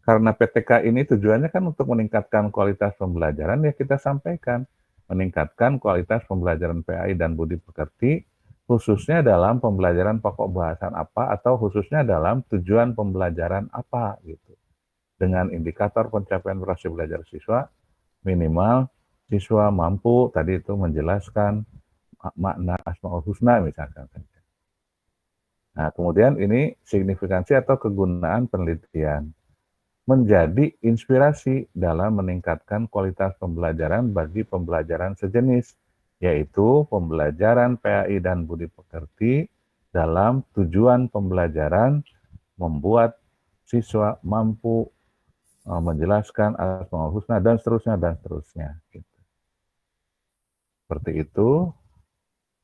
karena PTK ini tujuannya kan untuk meningkatkan kualitas pembelajaran, ya kita sampaikan meningkatkan kualitas pembelajaran PAI dan budi pekerti, khususnya dalam pembelajaran pokok bahasan apa atau khususnya dalam tujuan pembelajaran apa gitu. Dengan indikator pencapaian prestasi belajar siswa, minimal siswa mampu tadi itu menjelaskan makna Asmaul Husna misalkan. Nah, kemudian ini signifikansi atau kegunaan penelitian menjadi inspirasi dalam meningkatkan kualitas pembelajaran bagi pembelajaran sejenis, yaitu pembelajaran PAI dan budi pekerti dalam tujuan pembelajaran membuat siswa mampu menjelaskan Asmaul Husna dan seterusnya. Gitu. Seperti itu.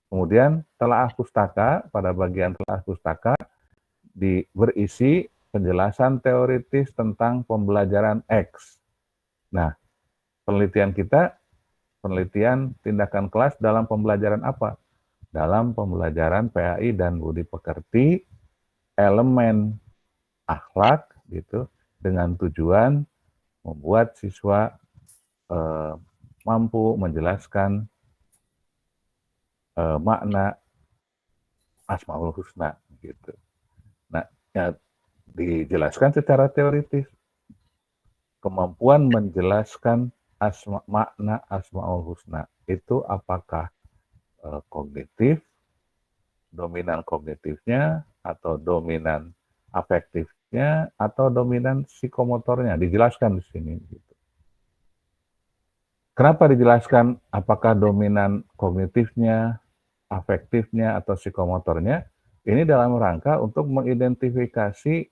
Kemudian telaah pustaka, pada bagian telaah pustaka berisi penjelasan teoritis tentang pembelajaran X. Nah, penelitian kita, penelitian tindakan kelas dalam pembelajaran apa? Dalam pembelajaran PAI dan budi pekerti, elemen akhlak gitu, dengan tujuan membuat siswa mampu menjelaskan makna Asmaul Husna gitu. Nah, ya, dijelaskan secara teoritis. Kemampuan menjelaskan makna Asmaul Husna itu apakah kognitif, dominan kognitifnya, atau dominan afektifnya, atau dominan psikomotornya, dijelaskan di sini. Gitu. Kenapa dijelaskan apakah dominan kognitifnya, afektifnya, atau psikomotornya? Ini dalam rangka untuk mengidentifikasi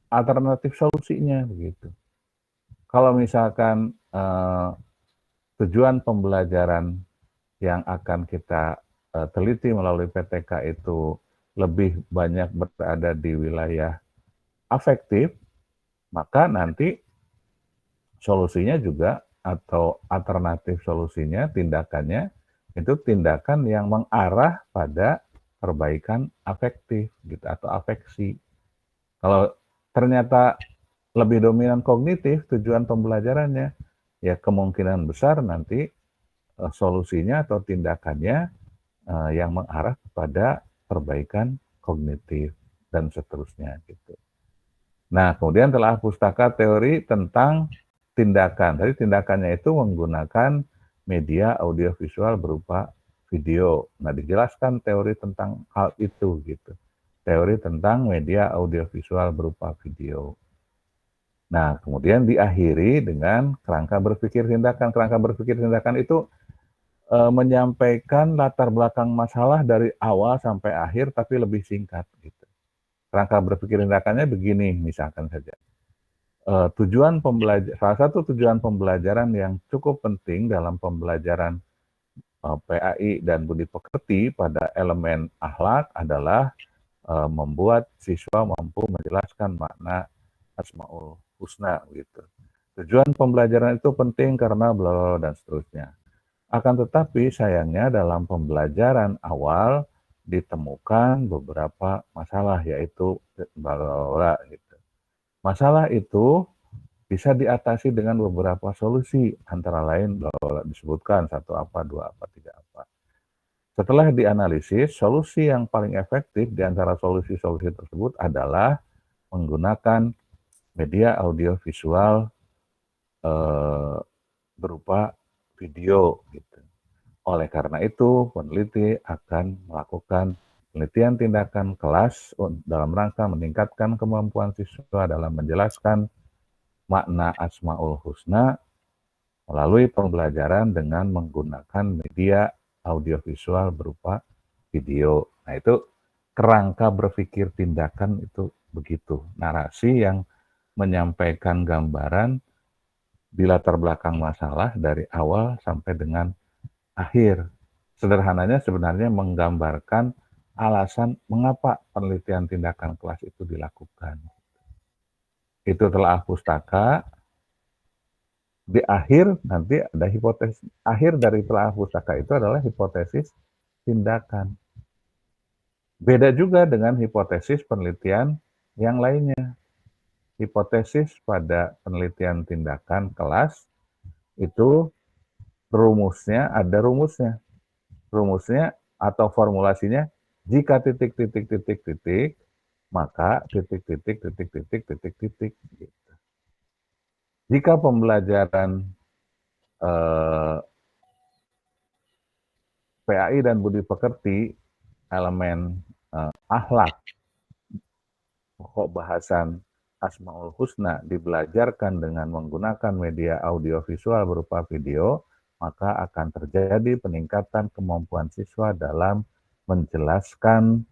alternatif solusinya begitu. Kalau misalkan tujuan pembelajaran yang akan kita teliti melalui PTK itu lebih banyak berada di wilayah afektif, maka nanti solusinya juga atau alternatif solusinya, tindakannya itu tindakan yang mengarah pada perbaikan afektif gitu atau afeksi. Kalau ternyata lebih dominan kognitif tujuan pembelajarannya, ya kemungkinan besar nanti solusinya atau tindakannya yang mengarah kepada perbaikan kognitif dan seterusnya gitu. Nah, kemudian telah pustaka teori tentang tindakan. Jadi tindakannya itu menggunakan media audiovisual berupa video. Nah, dijelaskan teori tentang hal itu gitu. Teori tentang media audiovisual berupa video. Nah, kemudian diakhiri dengan kerangka berpikir tindakan. Kerangka berpikir tindakan itu menyampaikan latar belakang masalah dari awal sampai akhir, tapi lebih singkat. Gitu. Kerangka berpikir tindakannya begini, misalkan saja. Salah satu tujuan pembelajaran yang cukup penting dalam pembelajaran PAI dan budi pekerti pada elemen akhlak adalah membuat siswa mampu menjelaskan makna Asmaul Husna gitu. Tujuan pembelajaran itu penting karena bla bla dan seterusnya. Akan tetapi sayangnya dalam pembelajaran awal ditemukan beberapa masalah, yaitu bla bla gitu. Masalah itu bisa diatasi dengan beberapa solusi, antara lain bla bla disebutkan 1 apa, 2 apa, 3 apa. Setelah dianalisis, solusi yang paling efektif di antara solusi-solusi tersebut adalah menggunakan media audiovisual berupa video. Gitu. Oleh karena itu, peneliti akan melakukan penelitian tindakan kelas dalam rangka meningkatkan kemampuan siswa dalam menjelaskan makna Asmaul Husna melalui pembelajaran dengan menggunakan media audiovisual berupa video. Nah, itu kerangka berpikir tindakan itu begitu. Narasi yang menyampaikan gambaran di latar belakang masalah dari awal sampai dengan akhir. Sederhananya sebenarnya menggambarkan alasan mengapa penelitian tindakan kelas itu dilakukan. Itu telah pustaka. Di akhir nanti ada hipotesis. Akhir dari telah pustaka itu adalah hipotesis tindakan. Beda juga dengan hipotesis penelitian yang lainnya. Hipotesis pada penelitian tindakan kelas itu rumusnya ada rumusnya. Rumusnya atau formulasinya jika titik titik titik titik maka titik titik titik titik titik titik gitu. Jika pembelajaran PAI dan budi pekerti elemen akhlak pokok bahasan Asmaul Husna dibelajarkan dengan menggunakan media audiovisual berupa video, maka akan terjadi peningkatan kemampuan siswa dalam menjelaskan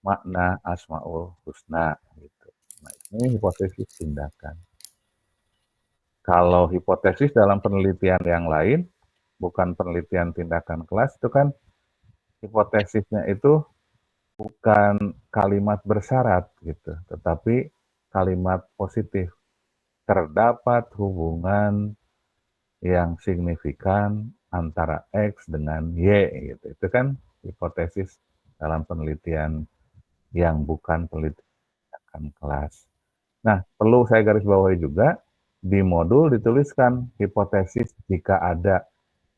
makna Asmaul Husna. Gitu. Nah, ini hipotesis tindakan. Kalau hipotesis dalam penelitian yang lain, bukan penelitian tindakan kelas, itu kan hipotesisnya itu bukan kalimat bersyarat gitu, tetapi kalimat positif. Terdapat hubungan yang signifikan antara X dengan Y gitu. Itu kan hipotesis dalam penelitian yang bukan penelitian kelas. Nah, perlu saya garis bawahi juga di modul dituliskan hipotesis jika ada.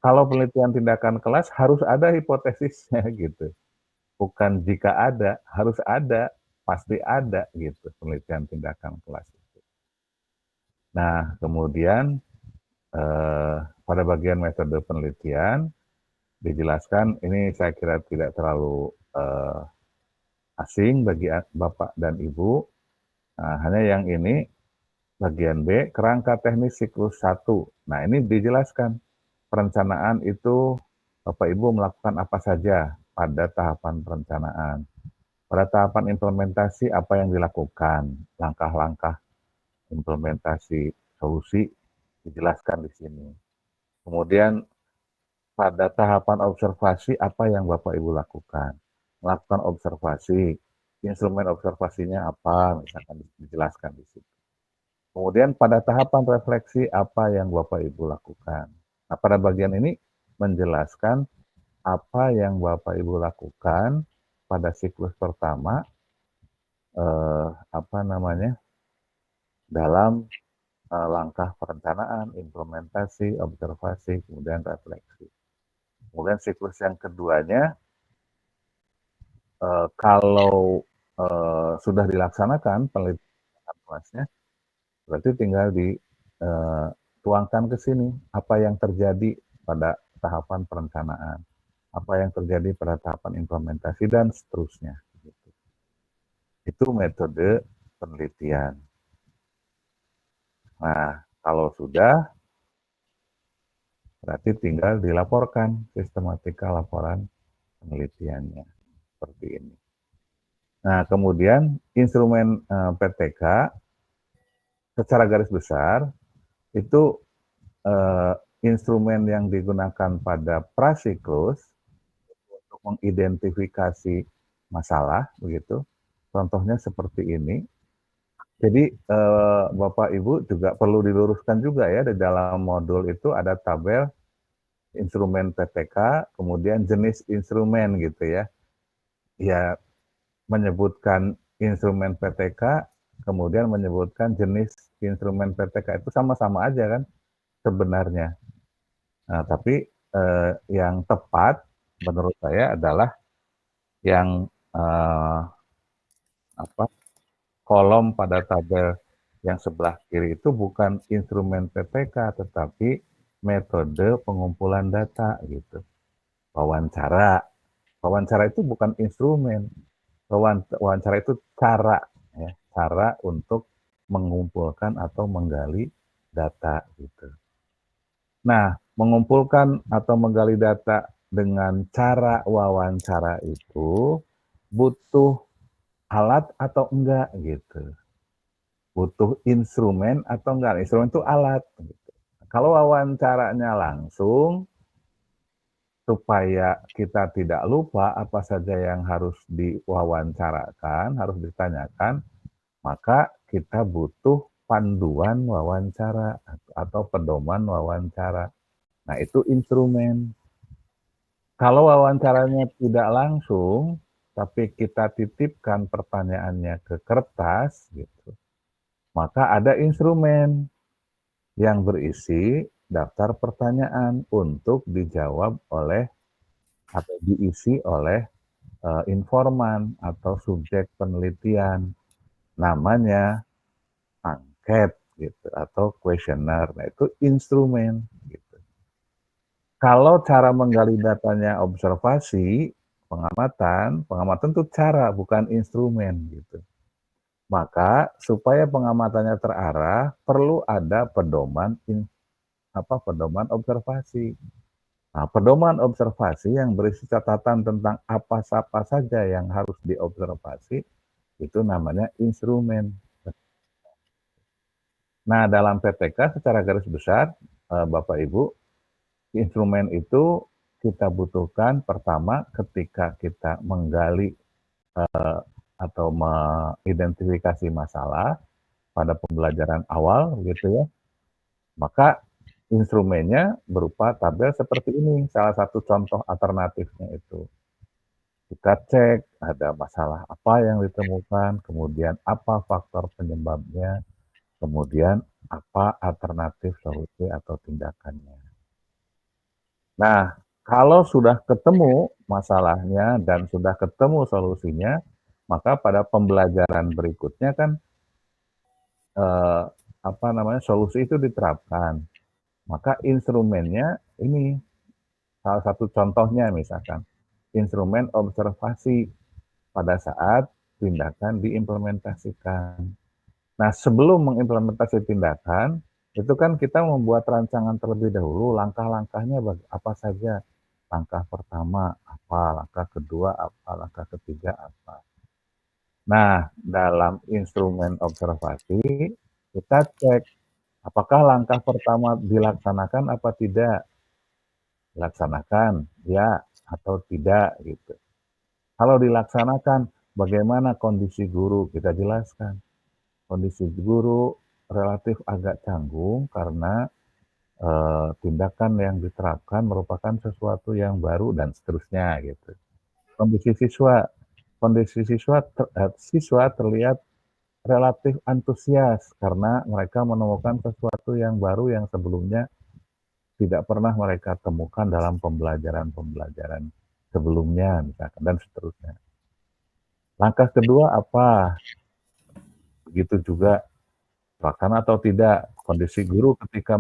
Kalau penelitian tindakan kelas harus ada hipotesisnya gitu. Bukan jika ada, harus ada, pasti ada gitu penelitian tindakan kelas itu. Nah, kemudian pada bagian metode penelitian dijelaskan, ini saya kira tidak terlalu asing bagi Bapak dan Ibu. Nah, hanya yang ini bagian B, kerangka teknis siklus 1. Nah, ini dijelaskan perencanaan itu Bapak Ibu melakukan apa saja pada tahapan perencanaan. Pada tahapan implementasi apa yang dilakukan, langkah-langkah implementasi solusi dijelaskan di sini. Kemudian pada tahapan observasi apa yang Bapak Ibu lakukan? Melakukan observasi, instrumen observasinya apa, misalkan dijelaskan di situ. Kemudian pada tahapan refleksi apa yang Bapak Ibu lakukan. Nah, pada bagian ini menjelaskan apa yang Bapak Ibu lakukan pada siklus pertama dalam langkah perencanaan, implementasi, observasi, kemudian refleksi. Kemudian siklus yang keduanya kalau sudah dilaksanakan penelitian kelasnya, berarti tinggal dituangkan ke sini apa yang terjadi pada tahapan perencanaan, apa yang terjadi pada tahapan implementasi dan seterusnya. Itu metode penelitian. Nah, kalau sudah, berarti tinggal dilaporkan sistematika laporan penelitiannya. Seperti ini. Nah, kemudian instrumen PTK secara garis besar itu instrumen yang digunakan pada prasiklus untuk mengidentifikasi masalah, begitu. Contohnya seperti ini. Jadi Bapak Ibu juga perlu diluruskan juga ya, di dalam modul itu ada tabel instrumen PTK, kemudian jenis instrumen gitu ya. Ya, menyebutkan instrumen PTK, kemudian menyebutkan jenis instrumen PTK itu sama-sama aja kan sebenarnya. Nah, tapi yang tepat menurut saya adalah yang kolom pada tabel yang sebelah kiri itu bukan instrumen PTK, tetapi metode pengumpulan data gitu. Wawancara. Wawancara itu bukan instrumen. Wawancara itu cara, ya, cara untuk mengumpulkan atau menggali data gitu. Nah, mengumpulkan atau menggali data dengan cara wawancara itu butuh alat atau enggak gitu. butuh instrumen atau enggak. Instrumen itu alat. Gitu. Kalau wawancaranya langsung, supaya kita tidak lupa apa saja yang harus diwawancarakan, harus ditanyakan, maka kita butuh panduan wawancara atau pedoman wawancara. Nah, itu instrumen. Kalau wawancaranya tidak langsung, tapi kita titipkan pertanyaannya ke kertas, gitu, maka ada instrumen yang berisi daftar pertanyaan untuk dijawab oleh atau diisi oleh informan atau subjek penelitian. Namanya angket gitu atau kuesioner. Nah, itu instrumen gitu. Kalau cara menggali datanya observasi, pengamatan itu cara bukan instrumen gitu. Maka supaya pengamatannya terarah perlu ada pedoman pedoman observasi. Nah, pedoman observasi yang berisi catatan tentang apa saja yang harus diobservasi itu namanya instrumen. Nah, dalam PTK secara garis besar, Bapak Ibu, instrumen itu kita butuhkan pertama ketika kita menggali atau mengidentifikasi masalah pada pembelajaran awal, gitu ya. Maka instrumennya berupa tabel seperti ini, salah satu contoh alternatifnya itu. Kita cek ada masalah apa yang ditemukan, kemudian apa faktor penyebabnya, kemudian apa alternatif solusi atau tindakannya. Nah, kalau sudah ketemu masalahnya dan sudah ketemu solusinya, maka pada pembelajaran berikutnya kan solusi itu diterapkan. Maka instrumennya ini salah satu contohnya misalkan instrumen observasi pada saat tindakan diimplementasikan. Nah, sebelum mengimplementasi tindakan, itu kan kita membuat rancangan terlebih dahulu, langkah-langkahnya apa saja. Langkah pertama apa, langkah kedua apa, langkah ketiga apa. Nah, dalam instrumen observasi, kita cek apakah langkah pertama dilaksanakan apa tidak. Dilaksanakan, ya atau tidak gitu. Kalau dilaksanakan, bagaimana kondisi guru? Kita jelaskan. Kondisi guru relatif agak canggung karena tindakan yang diterapkan merupakan sesuatu yang baru dan seterusnya gitu. Kondisi siswa terlihat relatif antusias karena mereka menemukan sesuatu yang baru yang sebelumnya tidak pernah mereka temukan dalam pembelajaran sebelumnya misalkan dan seterusnya. Langkah kedua apa? Begitu juga terlaksana atau tidak. Kondisi guru ketika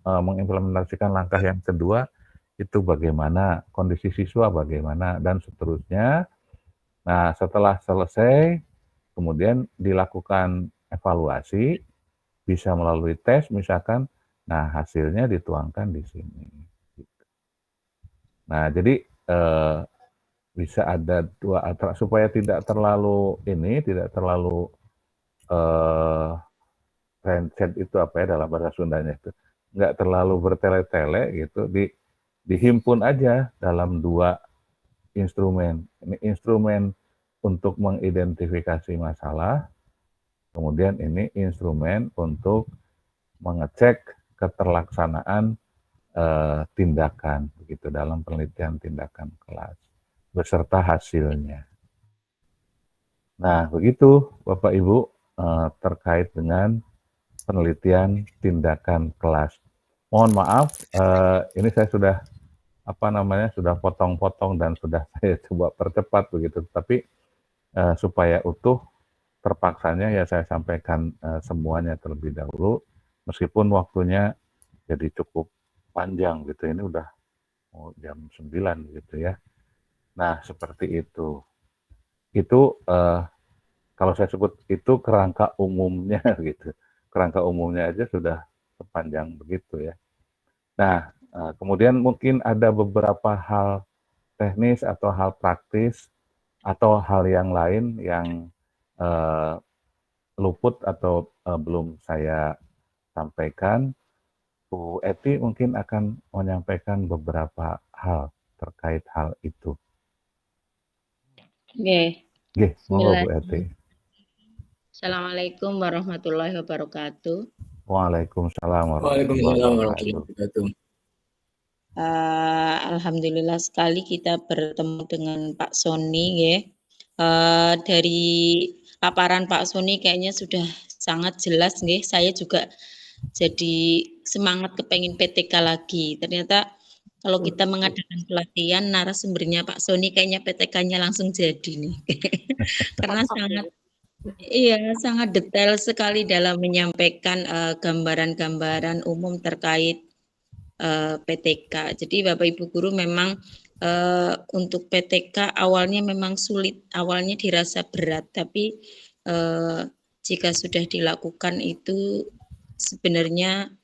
mengimplementasikan langkah yang kedua itu bagaimana, kondisi siswa bagaimana, dan seterusnya. Nah, setelah selesai, kemudian dilakukan evaluasi, bisa melalui tes misalkan, nah hasilnya dituangkan di sini. Nah, jadi bisa ada dua supaya tidak terlalu mindset itu apa ya dalam bahasa Sundanya itu nggak terlalu bertele-tele gitu, dihimpun aja dalam dua instrumen. Ini instrumen untuk mengidentifikasi masalah, kemudian ini instrumen untuk mengecek keterlaksanaan tindakan begitu dalam penelitian tindakan kelas beserta hasilnya. Nah, begitu Bapak Ibu terkait dengan penelitian tindakan kelas. Mohon maaf, ini saya sudah sudah potong-potong dan sudah saya coba percepat begitu, tapi supaya utuh terpaksanya ya saya sampaikan semuanya terlebih dahulu, meskipun waktunya jadi cukup panjang gitu. Ini udah mau jam 9 gitu ya. Nah, seperti itu. Itu kalau saya sebut itu kerangka umumnya gitu. Kerangka umumnya aja sudah sepanjang begitu ya. Nah, kemudian mungkin ada beberapa hal teknis atau hal praktis atau hal yang lain yang luput atau belum saya sampaikan, Bu Eti mungkin akan menyampaikan beberapa hal terkait hal itu. Oke, Nggih, monggo Bu bismillah. Eti. Assalamualaikum warahmatullahi wabarakatuh. Waalaikumsalam warahmatullahi Waalaikumsalam warahmatullahi wabarakatuh. wabarakatuh. Alhamdulillah sekali kita bertemu dengan Pak Sony ya. Dari paparan Pak Sony kayaknya sudah sangat jelas nggih. Saya juga jadi semangat kepengen PTK lagi. Ternyata kalau kita mengadakan pelatihan, narasumbernya Pak Sony kayaknya PTK-nya langsung jadi nih. Karena sangat detail sekali dalam menyampaikan gambaran-gambaran umum terkait PTK. Jadi Bapak Ibu guru memang untuk PTK awalnya memang sulit, awalnya dirasa berat, tapi jika sudah dilakukan itu sebenarnya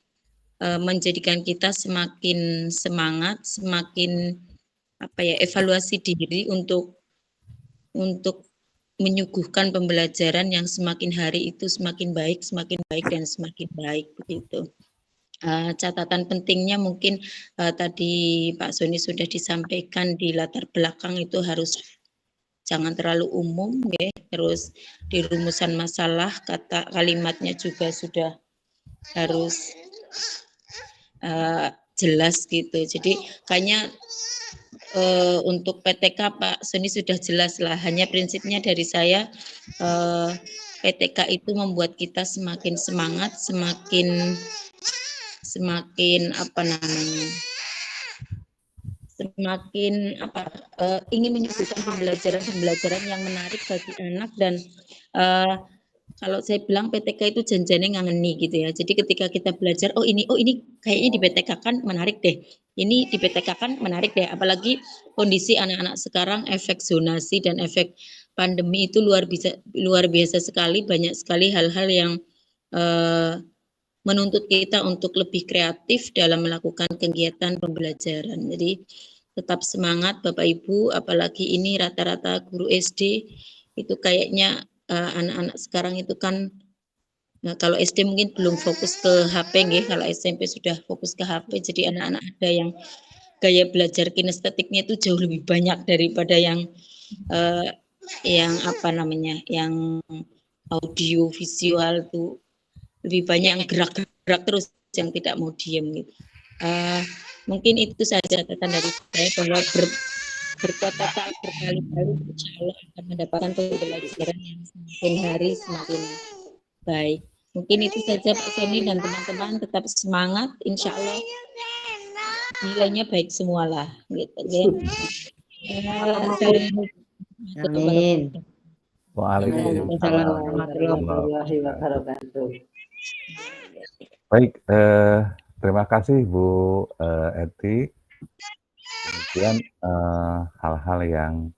menjadikan kita semakin semangat, semakin evaluasi diri untuk menyuguhkan pembelajaran yang semakin hari itu semakin baik dan semakin baik begitu. Catatan pentingnya mungkin tadi Pak Sony sudah disampaikan di latar belakang itu harus jangan terlalu umum ya, terus di rumusan masalah kata kalimatnya juga sudah harus jelas gitu. Jadi kayaknya untuk PTK Pak Sony sudah jelas lah, hanya prinsipnya dari saya PTK itu membuat kita semakin semangat, semakin ingin menyuguhkan pembelajaran yang menarik bagi anak dan kalau saya bilang PTK itu janjane ngangeni gitu ya. Jadi ketika kita belajar, oh ini kayaknya di PTK kan menarik deh. Ini di PTK kan menarik deh. Apalagi kondisi anak-anak sekarang efek zonasi dan efek pandemi itu luar biasa sekali. Banyak sekali hal-hal yang menuntut kita untuk lebih kreatif dalam melakukan kegiatan pembelajaran. Jadi tetap semangat Bapak Ibu, apalagi ini rata-rata guru SD itu kayaknya anak-anak sekarang itu kan, kalau SD mungkin belum fokus ke HP nggih, kalau SMP sudah fokus ke HP, jadi anak-anak ada yang gaya belajar kinestetiknya itu jauh lebih banyak daripada yang yang audio visual itu lebih banyak yang gerak terus, yang tidak mau diem gitu. Mungkin itu saja catatan dari saya, bahwa berkata berkali-kali insya Allah akan mendapatkan pembelajaran yang semakin hari semakin baik. Mungkin itu saja Pak Sony dan teman-teman, tetap semangat, insya Allah nilainya baik semualah gitu ya. Amin. Waalaikumsalam warahmatullahi wabarakatuh. Baik, terima kasih Bu Eti. Kemudian hal-hal yang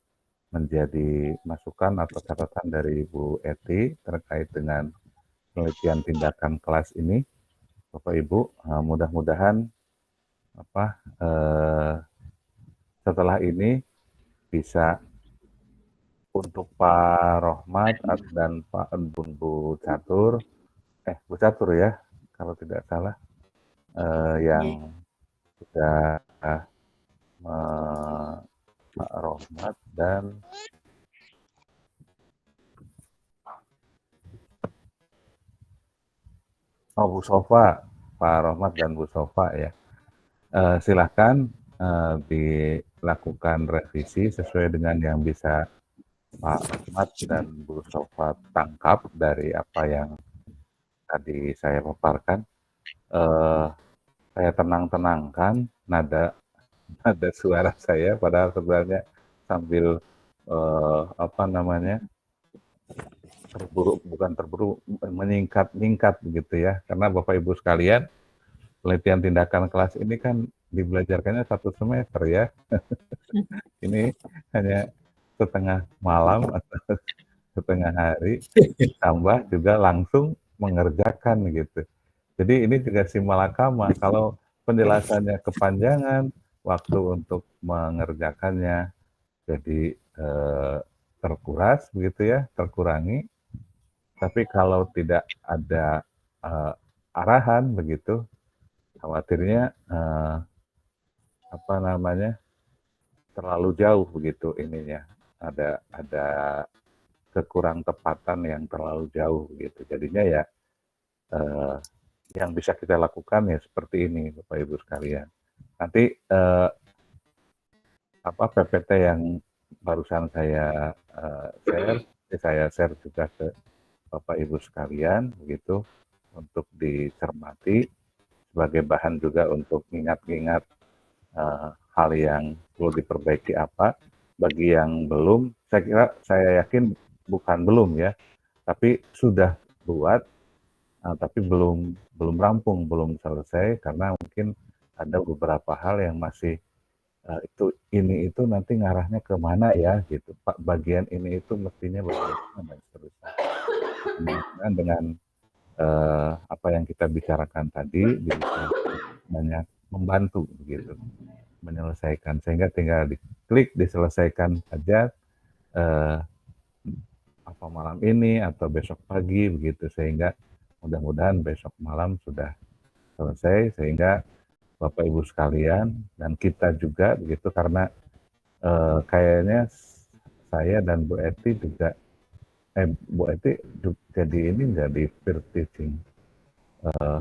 menjadi masukan atau catatan dari Bu Eti terkait dengan penelitian tindakan kelas ini, Bapak Ibu, mudah-mudahan setelah ini bisa untuk Pak Rohmat dan Pak Bu Catur, Bu Catur ya, kalau tidak salah, yang sudah Pak Rohmat dan Bu Sofa, Pak Rohmat dan Bu Sofa ya. Silakan dilakukan revisi sesuai dengan yang bisa Pak Rohmat dan Bu Sofa tangkap dari apa yang tadi saya paparkan. Saya tenang-tenangkan nada suara saya, padahal sebenarnya sambil meningkat begitu ya, karena Bapak Ibu sekalian, penelitian tindakan kelas ini kan dibelajarkannya 1 semester ya. Ini hanya setengah malam atau setengah hari, tambah juga langsung mengerjakan gitu. Jadi ini juga simalakama, kalau penjelasannya kepanjangan, waktu untuk mengerjakannya jadi terkuras begitu ya, terkurangi. Tapi kalau tidak ada arahan begitu, khawatirnya apa namanya, terlalu jauh begitu ininya. Ada kekurang tepatan yang terlalu jauh gitu. Jadinya ya yang bisa kita lakukan ya seperti ini, Bapak Ibu sekalian. Nanti apa PPT yang barusan saya share juga ke Bapak Ibu sekalian begitu untuk dicermati sebagai bahan juga untuk ingat-ingat hal yang perlu diperbaiki apa. Bagi yang belum, saya yakin bukan belum ya, tapi sudah buat, tapi belum rampung, belum selesai karena mungkin ada beberapa hal yang masih itu nanti ngarahnya ke mana ya gitu. Pak, bagian ini itu mestinya bagaimana dan seterusnya. Mudah-mudahan dengan apa yang kita bicarakan tadi bisa banyak membantu begitu menyelesaikan, sehingga tinggal diklik diselesaikan saja apa malam ini atau besok pagi begitu, sehingga mudah-mudahan besok malam sudah selesai sehingga Bapak Ibu sekalian dan kita juga begitu, karena kayaknya saya dan Bu Eti juga Bu Eti jadi peer teaching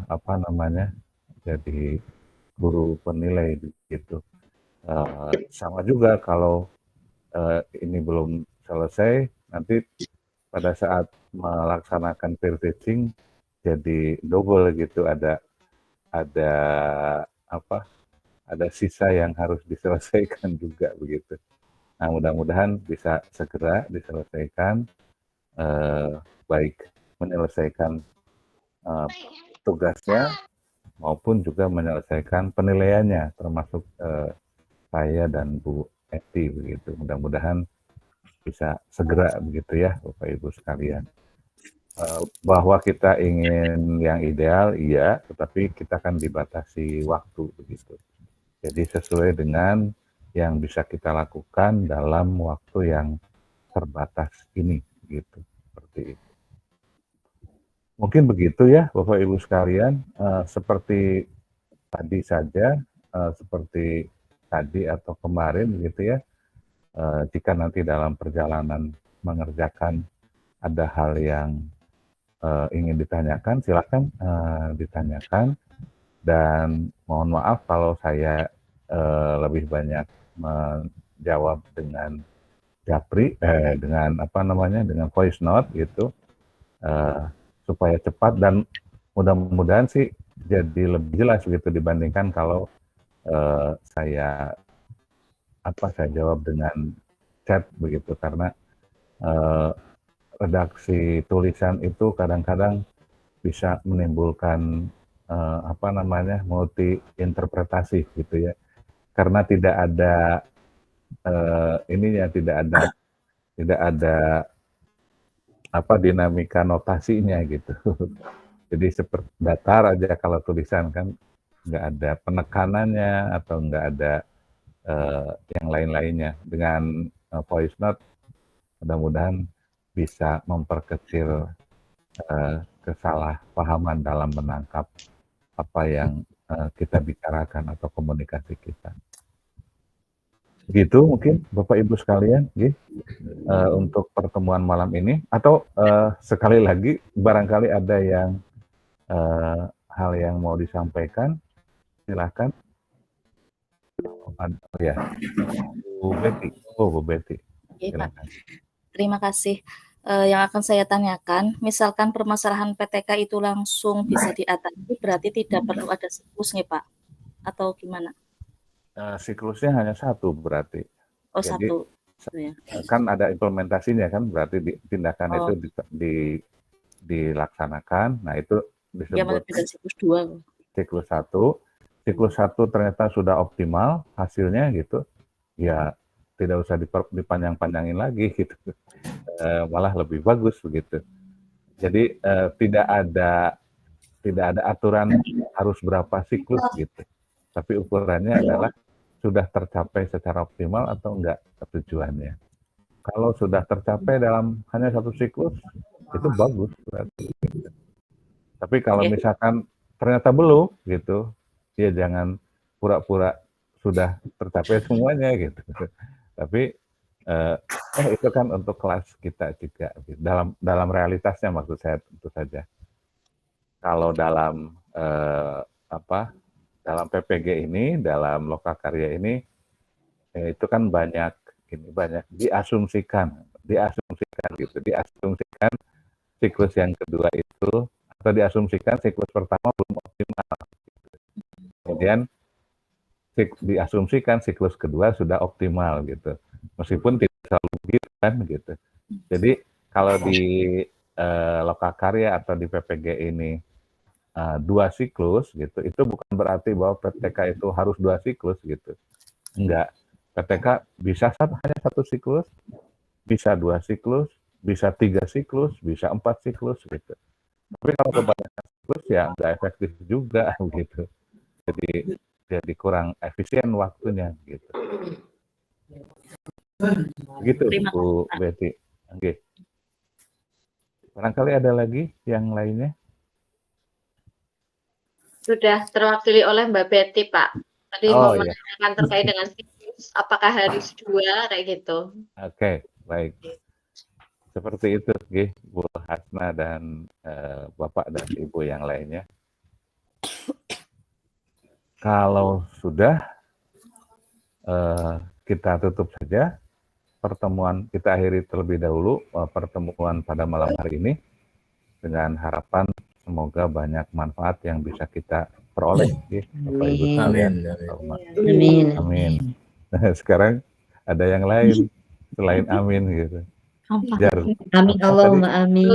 apa namanya, jadi guru penilai gitu. Sama juga kalau ini belum selesai, nanti pada saat melaksanakan peer teaching jadi double gitu, ada apa, ada sisa yang harus diselesaikan juga begitu. Nah, mudah-mudahan bisa segera diselesaikan, baik menyelesaikan tugasnya maupun juga menyelesaikan penilaiannya, termasuk saya dan Bu Eti begitu. Mudah-mudahan bisa segera begitu ya Bapak Ibu sekalian. Bahwa kita ingin yang ideal, iya, tetapi kita kan dibatasi waktu begitu. Jadi sesuai dengan yang bisa kita lakukan dalam waktu yang terbatas ini, gitu. Seperti itu. Mungkin begitu ya Bapak Ibu sekalian, seperti tadi saja, seperti tadi atau kemarin begitu ya, jika nanti dalam perjalanan mengerjakan ada hal yang ingin ditanyakan, silakan ditanyakan, dan mohon maaf kalau saya lebih banyak menjawab dengan japri, dengan apa namanya, dengan voice note gitu, supaya cepat dan mudah-mudahan sih jadi lebih jelas gitu dibandingkan kalau saya jawab dengan chat begitu, karena redaksi tulisan itu kadang-kadang bisa menimbulkan apa namanya, multi interpretasi gitu ya, karena tidak ada ininya, tidak ada apa dinamika notasinya gitu. Jadi seperti datar aja kalau tulisan kan, nggak ada penekanannya atau nggak ada yang lain-lainnya. Dengan voice note mudah-mudahan bisa memperkecil kesalahpahaman dalam menangkap apa yang kita bicarakan atau komunikasi kita. Begitu mungkin Bapak Ibu sekalian, untuk pertemuan malam ini. Atau sekali lagi barangkali ada yang hal yang mau disampaikan, silakan. Oh ya, Bu Betty. Oh, Bu Betty. Iya, Pak. Terima kasih. Yang akan saya tanyakan, misalkan permasalahan PTK itu langsung bisa diatasi, berarti tidak perlu ada siklusnya, Pak? Atau gimana? Siklusnya hanya satu berarti. Oh, jadi, satu. Ya. Kan ada implementasinya kan, berarti tindakan itu dilaksanakan. Nah, itu disebut siklus 2. Siklus 1. Siklus 1 ternyata sudah optimal hasilnya gitu. Ya tidak usah dipanjang-panjangin lagi gitu. Malah lebih bagus begitu. Jadi tidak ada aturan harus berapa siklus gitu. Tapi ukurannya adalah sudah tercapai secara optimal atau enggak tujuannya. Kalau sudah tercapai dalam hanya satu siklus, itu bagus berarti. Tapi kalau Oke. misalkan ternyata belum gitu, ya jangan pura-pura sudah tercapai semuanya gitu. Tapi itu kan untuk kelas kita juga gitu. Dalam realitasnya maksud saya tentu saja. Kalau dalam dalam PPG ini, dalam Lokakarya ini itu kan banyak diasumsikan siklus yang kedua itu, atau diasumsikan siklus pertama belum optimal. Kemudian diasumsikan siklus kedua sudah optimal gitu. Meskipun tidak selalu begitu kan gitu. Jadi kalau di Lokakarya atau di PPG ini 2 siklus gitu, itu bukan berarti bahwa PTK itu harus 2 siklus gitu. Enggak. PTK bisa hanya 1 siklus, bisa 2 siklus, bisa 3 siklus, bisa 4 siklus gitu. Tapi kalau kebanyakan siklus ya nggak efektif juga gitu. Jadi kurang efisien waktunya gitu. Begitu Bu Betty. Oke. Barangkali ada lagi yang lainnya? Sudah terwakili oleh Mbak Betty, Pak. Tadi Oh, mau iya. menanyakan terkait dengan siklus, apakah harus 2 kayak gitu. Oke, baik. Seperti itu, Bu Hasna dan Bapak dan Ibu yang lainnya. Kalau sudah, kita tutup saja pertemuan, kita akhiri terlebih dahulu pertemuan pada malam hari ini dengan harapan semoga banyak manfaat yang bisa kita peroleh, Bapak Ibu sekalian. Amin. Amin. Nah, sekarang ada yang lain selain amin gitu. Amin Allahumma amin.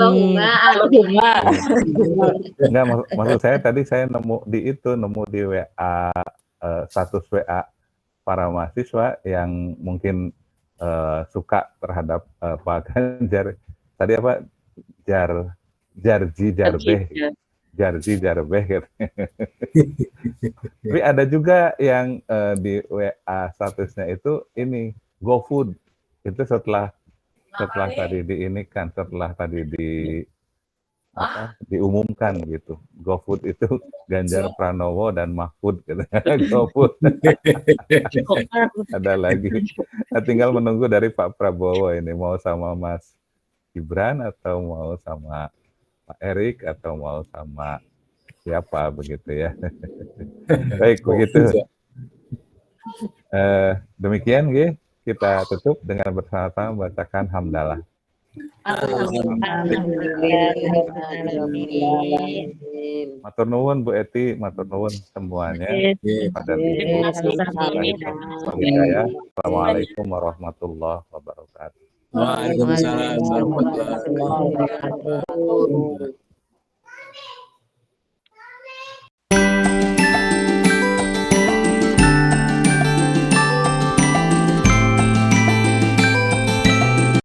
Enggak, maksud saya tadi saya nemu di WA, status WA para mahasiswa yang mungkin suka terhadap Pak Ganjar. Tadi apa? Jarji Jarbeh gitu. Tapi ada juga yang di WA statusnya itu ini GoFood. Itu setelah tadi diumumkan gitu. GoFood itu Ganjar Pranowo dan Mahfud gitu. GoFood. Ada lagi. Nah, tinggal menunggu dari Pak Prabowo ini mau sama Mas Gibran atau mau sama Pak Erik atau mau sama siapa begitu ya. Baik, begitu. Demikian kita tutup dengan bersama-sama bacakan hamdalah. Matur nuwun Bu Eti, matur nuwun semuanya. Pada Assalamualaikum warahmatullahi wabarakatuh. Waalaikumsalam warahmatullahi wabarakatuh.